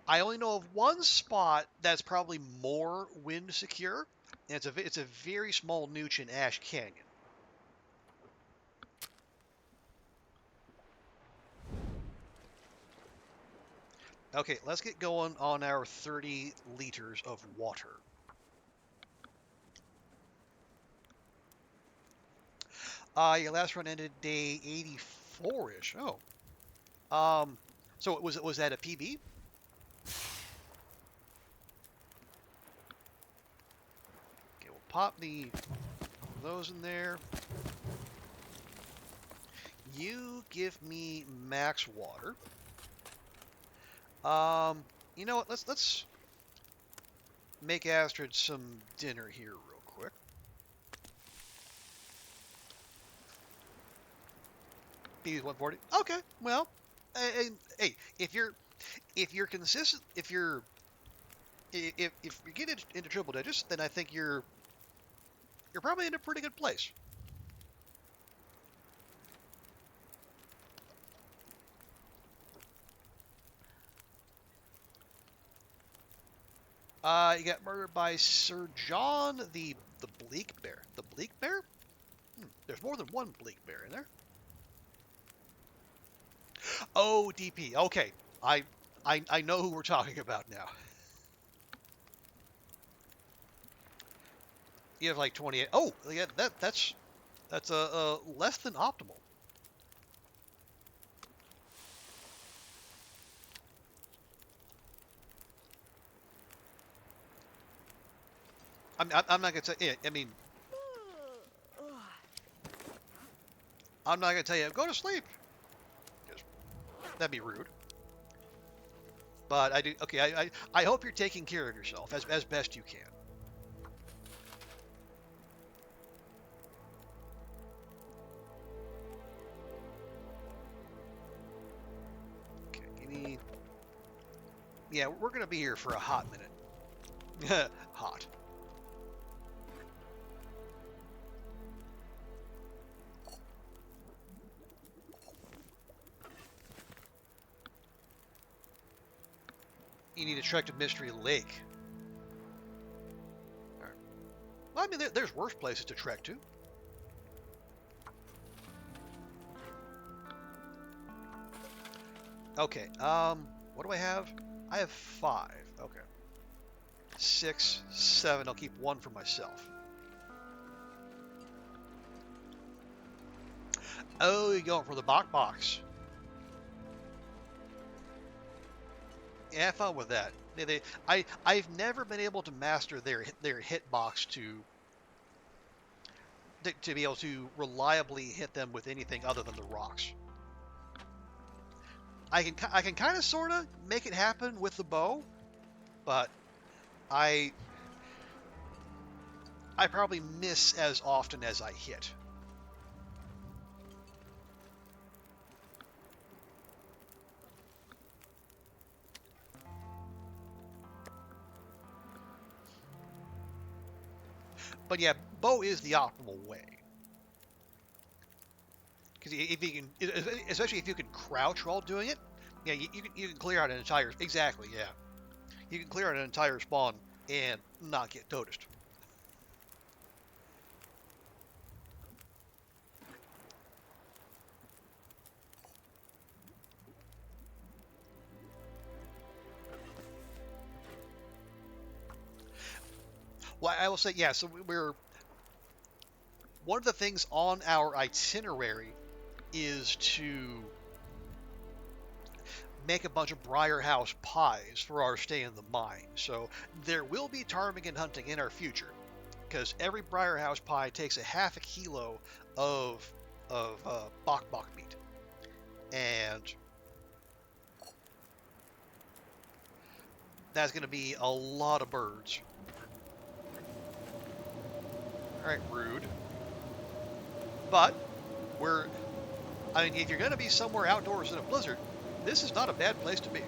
Speaker 1: I only know of one spot that's probably more wind secure, and it's a very small nooch in Ash Canyon. Okay, let's get going on our 30 liters of water. Your last run ended day 84-ish. Oh. So was that a PB? Okay, we'll pop those in there. You give me max water. You know what? Let's make Astrid some dinner here real quick. BB's 140. Okay, well, hey, if you're consistent, if you get into triple digits, then I think you're probably in a pretty good place. You got murdered by Sir John the Bleak Bear. The Bleak Bear? There's more than one Bleak Bear in there. Oh, DP. Okay, I know who we're talking about now. You have like 28. Oh, yeah, that's less than optimal. I'm not gonna tell. Yeah, I mean, I'm not gonna tell you go to sleep. 'Cause that'd be rude. But I do. Okay, I hope you're taking care of yourself as best you can. Okay, give me. Yeah, we're gonna be here for a hot minute. Hot. You need to trek to Mystery Lake. All right. Well, I mean, there's worse places to trek to. Okay. What do I have? I have 5. Okay. 6, 7. I'll keep 1 for myself. Oh, you're going for the box. Yeah, have fun with that. I've never been able to master their hitbox to be able to reliably hit them with anything other than the rocks. I can kind of sort of make it happen with the bow, but I probably miss as often as I hit. But yeah, bow is the optimal way. Because if you can, especially if you can crouch while doing it, yeah, you can clear out an entire. Exactly, yeah. You can clear out an entire spawn and not get noticed. Well, I will say, yeah. So we're one of the things on our itinerary is to make a bunch of Briar House pies for our stay in the mine. So there will be ptarmigan hunting in our future, because every Briar House pie takes a half a kilo of bok meat, and that's going to be a lot of birds. All right, rude. But I mean, if you're going to be somewhere outdoors in a blizzard, this is not a bad place to be.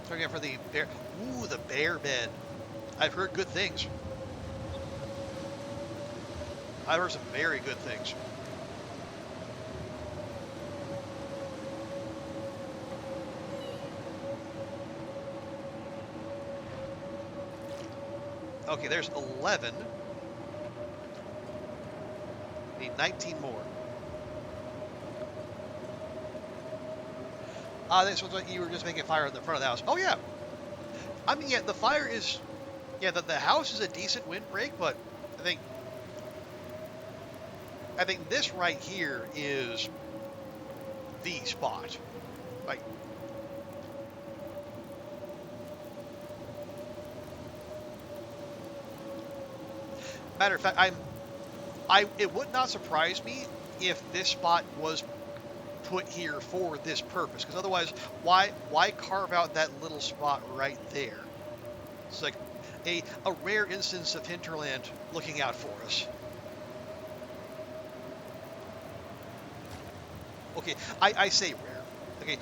Speaker 1: So again, for the bear, ooh, the bear bed. I've heard good things. I've heard some very good things. Okay, there's 11. Need 19 more. This was like you were just making a fire in the front of the house. Oh yeah. I mean, yeah, the fire is, yeah, the house is a decent windbreak, but I think this right here is the spot. Like, matter of fact, it would not surprise me if this spot was put here for this purpose, because otherwise, why carve out that little spot right there? It's like a rare instance of Hinterland looking out for us. Okay, I say rare. Okay,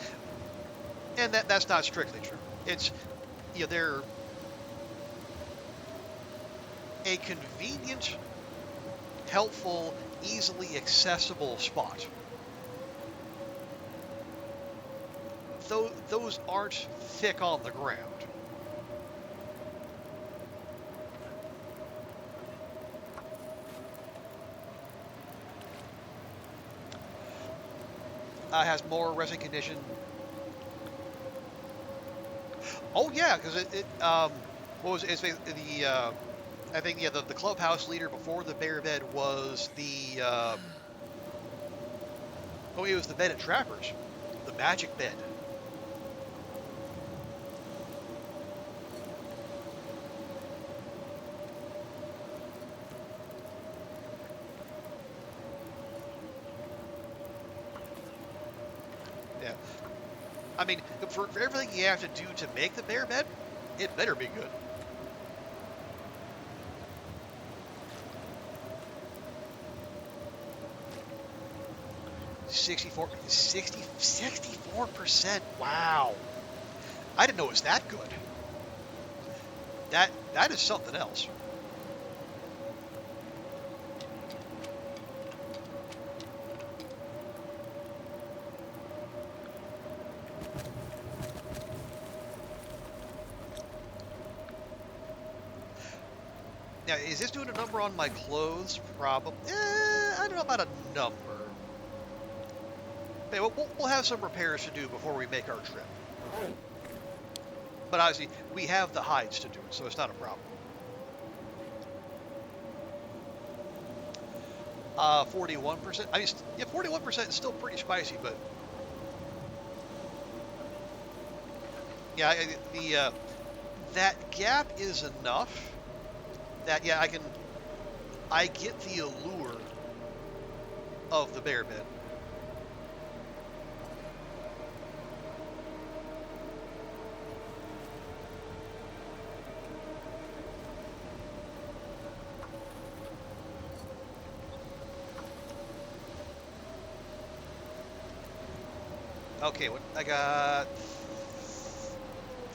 Speaker 1: and that's not strictly true. It's, you know, they're a convenient, helpful, easily accessible spot. Those aren't thick on the ground. Has more resting condition. Oh yeah, because What was it? It's the I think yeah the clubhouse leader before the bear bed was the oh, it was the bed at Trappers, the magic bed. Yeah, I mean for everything you have to do to make the bear bed, it better be good. Sixty-four percent. Wow. I didn't know it was that good. That is something else. Now, is this doing a number on my clothes? Probably. I don't know about a number. But we'll have some repairs to do before we make our trip. But obviously, we have the hides to do it, so it's not a problem. 41%. I mean, yeah, 41% is still pretty spicy, but yeah, that gap is enough that yeah, I get the allure of the bear bed. Okay, what I got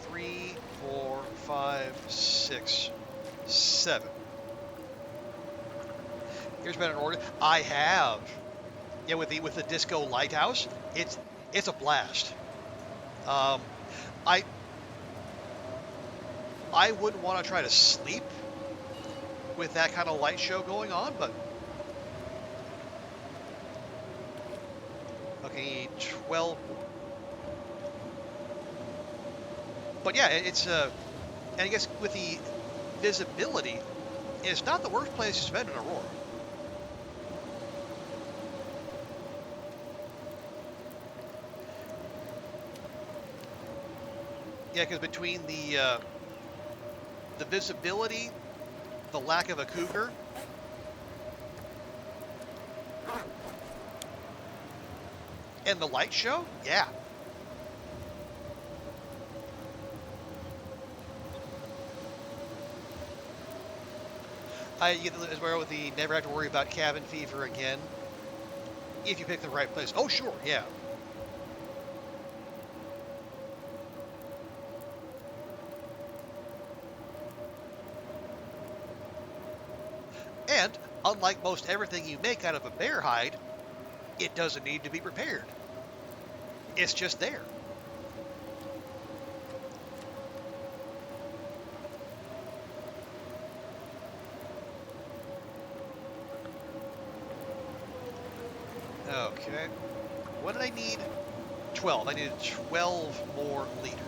Speaker 1: 3, 4, 5, 6, 7. Here's been an order. I have. Yeah, with the disco lighthouse, it's a blast. I wouldn't want to try to sleep with that kind of light show going on, but okay, 12. But yeah, it's and I guess with the visibility, it's not the worst place to spend an Aurora. Yeah, because between the visibility, the lack of a cougar, and the light show, yeah. I get as well with the never have to worry about cabin fever again if you pick the right place. Oh, sure, yeah. And unlike most everything you make out of a bear hide, it doesn't need to be prepared. It's just there. Okay. What did I need? 12. I needed 12 more liters.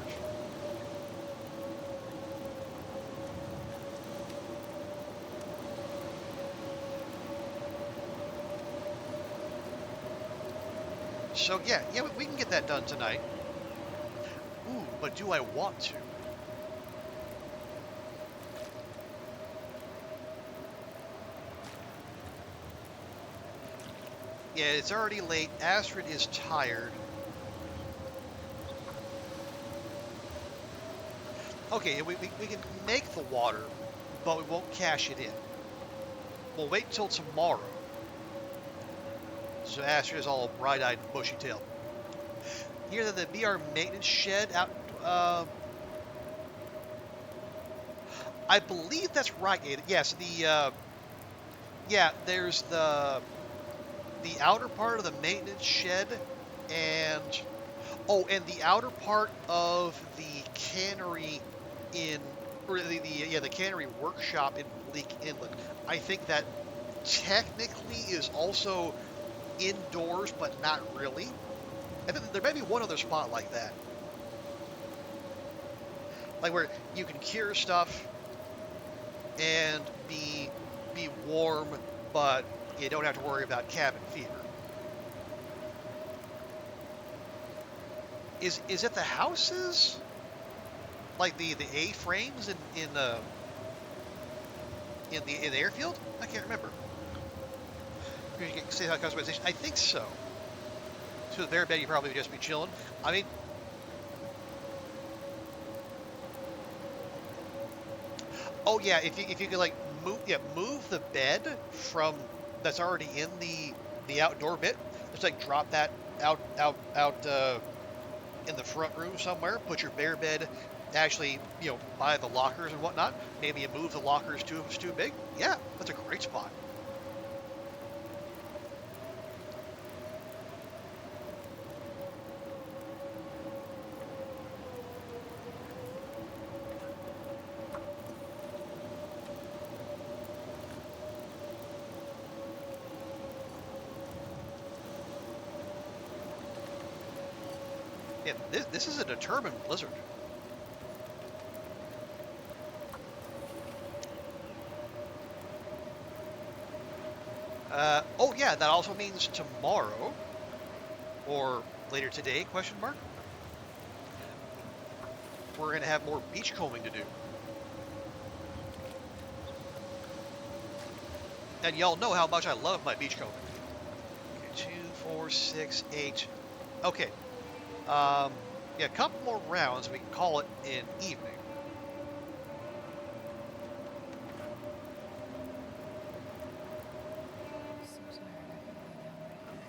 Speaker 1: So yeah, we can get that done tonight. Ooh, but do I want to? Yeah, it's already late. Astrid is tired. Okay, we can make the water, but we won't cash it in. We'll wait till tomorrow. So Astrid is all bright-eyed and bushy-tailed. Here that the BR maintenance shed out. I believe that's right. Yes, there's the outer part of the maintenance shed, and the outer part of the cannery the cannery workshop in Bleak Inlet. I think that technically is also indoors, but not really. And then there may be one other spot like that. like where you can cure stuff and be warm, but you don't have to worry about cabin fever. Is it the houses? Like the A-frames in the airfield? I can't remember. You can say how customization. I think so. So the bare bed, you probably would just be chilling. I mean, oh yeah, if you could like move the bed from that's already in the outdoor bit, just like drop that out in the front room somewhere. Put your bare bed actually by the lockers and whatnot. Maybe you move the lockers too if it's too big. Yeah, that's a great spot. Yeah, this is a determined blizzard. Oh yeah, that also means tomorrow, or later today, question mark, we're going to have more beach combing to do. And y'all know how much I love my beach combing. Okay, 2, 4, 6, 8. Okay. Yeah, a couple more rounds and we can call it an evening.
Speaker 2: So tired, I could lay down right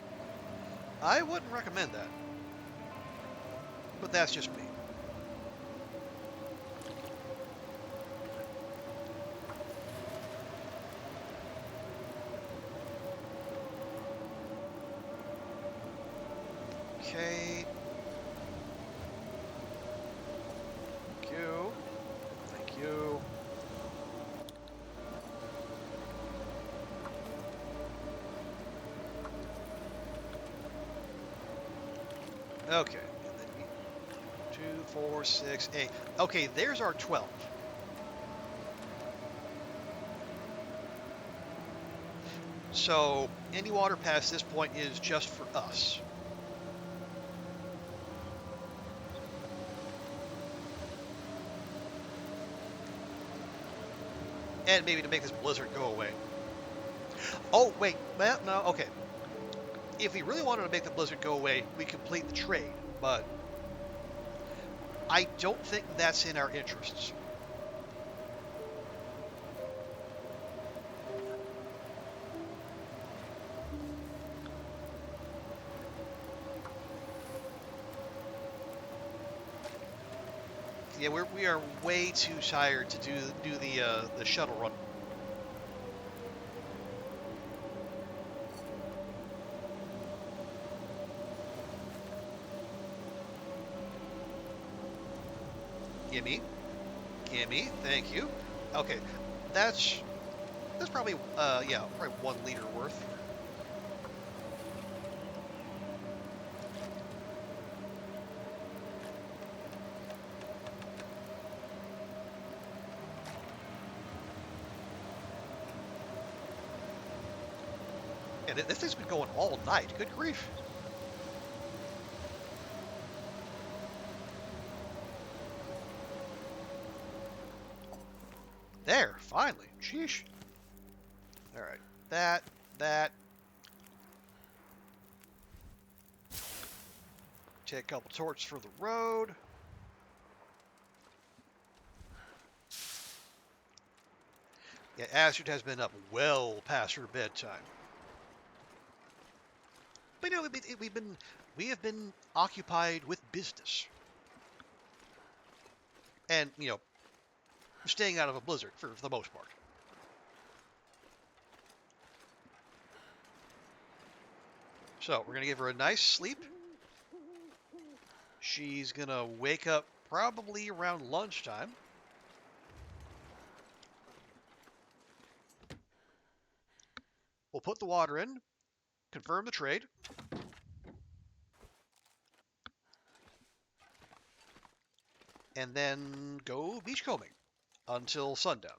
Speaker 2: here.
Speaker 1: I wouldn't recommend that. But that's just me. Okay. Thank you. Thank you. Okay. And then 2, 4, 6, 8. Okay, there's our 12. So any water past this point is just for us. And maybe to make this blizzard go away. Oh, wait. Well, no, okay. If we really wanted to make the blizzard go away, we complete the trade. But I don't think that's in our interests. Yeah, we are way too tired to do the shuttle run. Gimme, thank you. Okay, that's probably yeah, probably 1 liter worth. And this thing's been going all night. Good grief. There, finally. Sheesh. All right. That. Take a couple torches for the road. Yeah, Astrid has been up well past her bedtime. But we have been occupied with business. And, staying out of a blizzard for the most part. So, we're going to give her a nice sleep. She's going to wake up probably around lunchtime. We'll put the water in, confirm the trade. and then go beachcombing until sundown.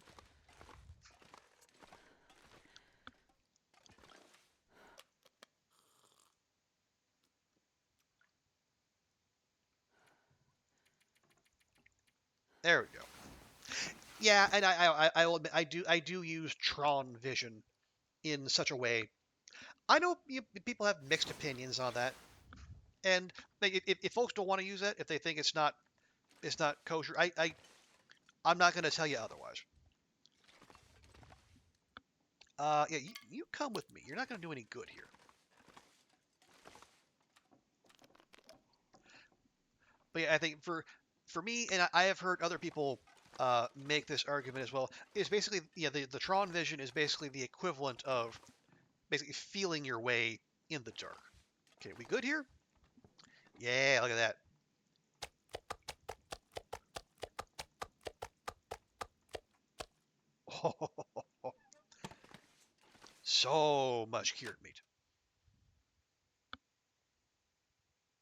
Speaker 1: There we go. Yeah, and I will admit I do use Tron vision in such a way. I know people have mixed opinions on that, and if folks don't want to use it, if they think it's not kosher, I'm not going to tell you otherwise. Yeah, you come with me. You're not going to do any good here. But yeah, I think for me, and I have heard other people make this argument as well. Is basically the Tron vision is basically the equivalent of basically feeling your way in the dark. Okay, we good here? Yeah, look at that. So much cured meat.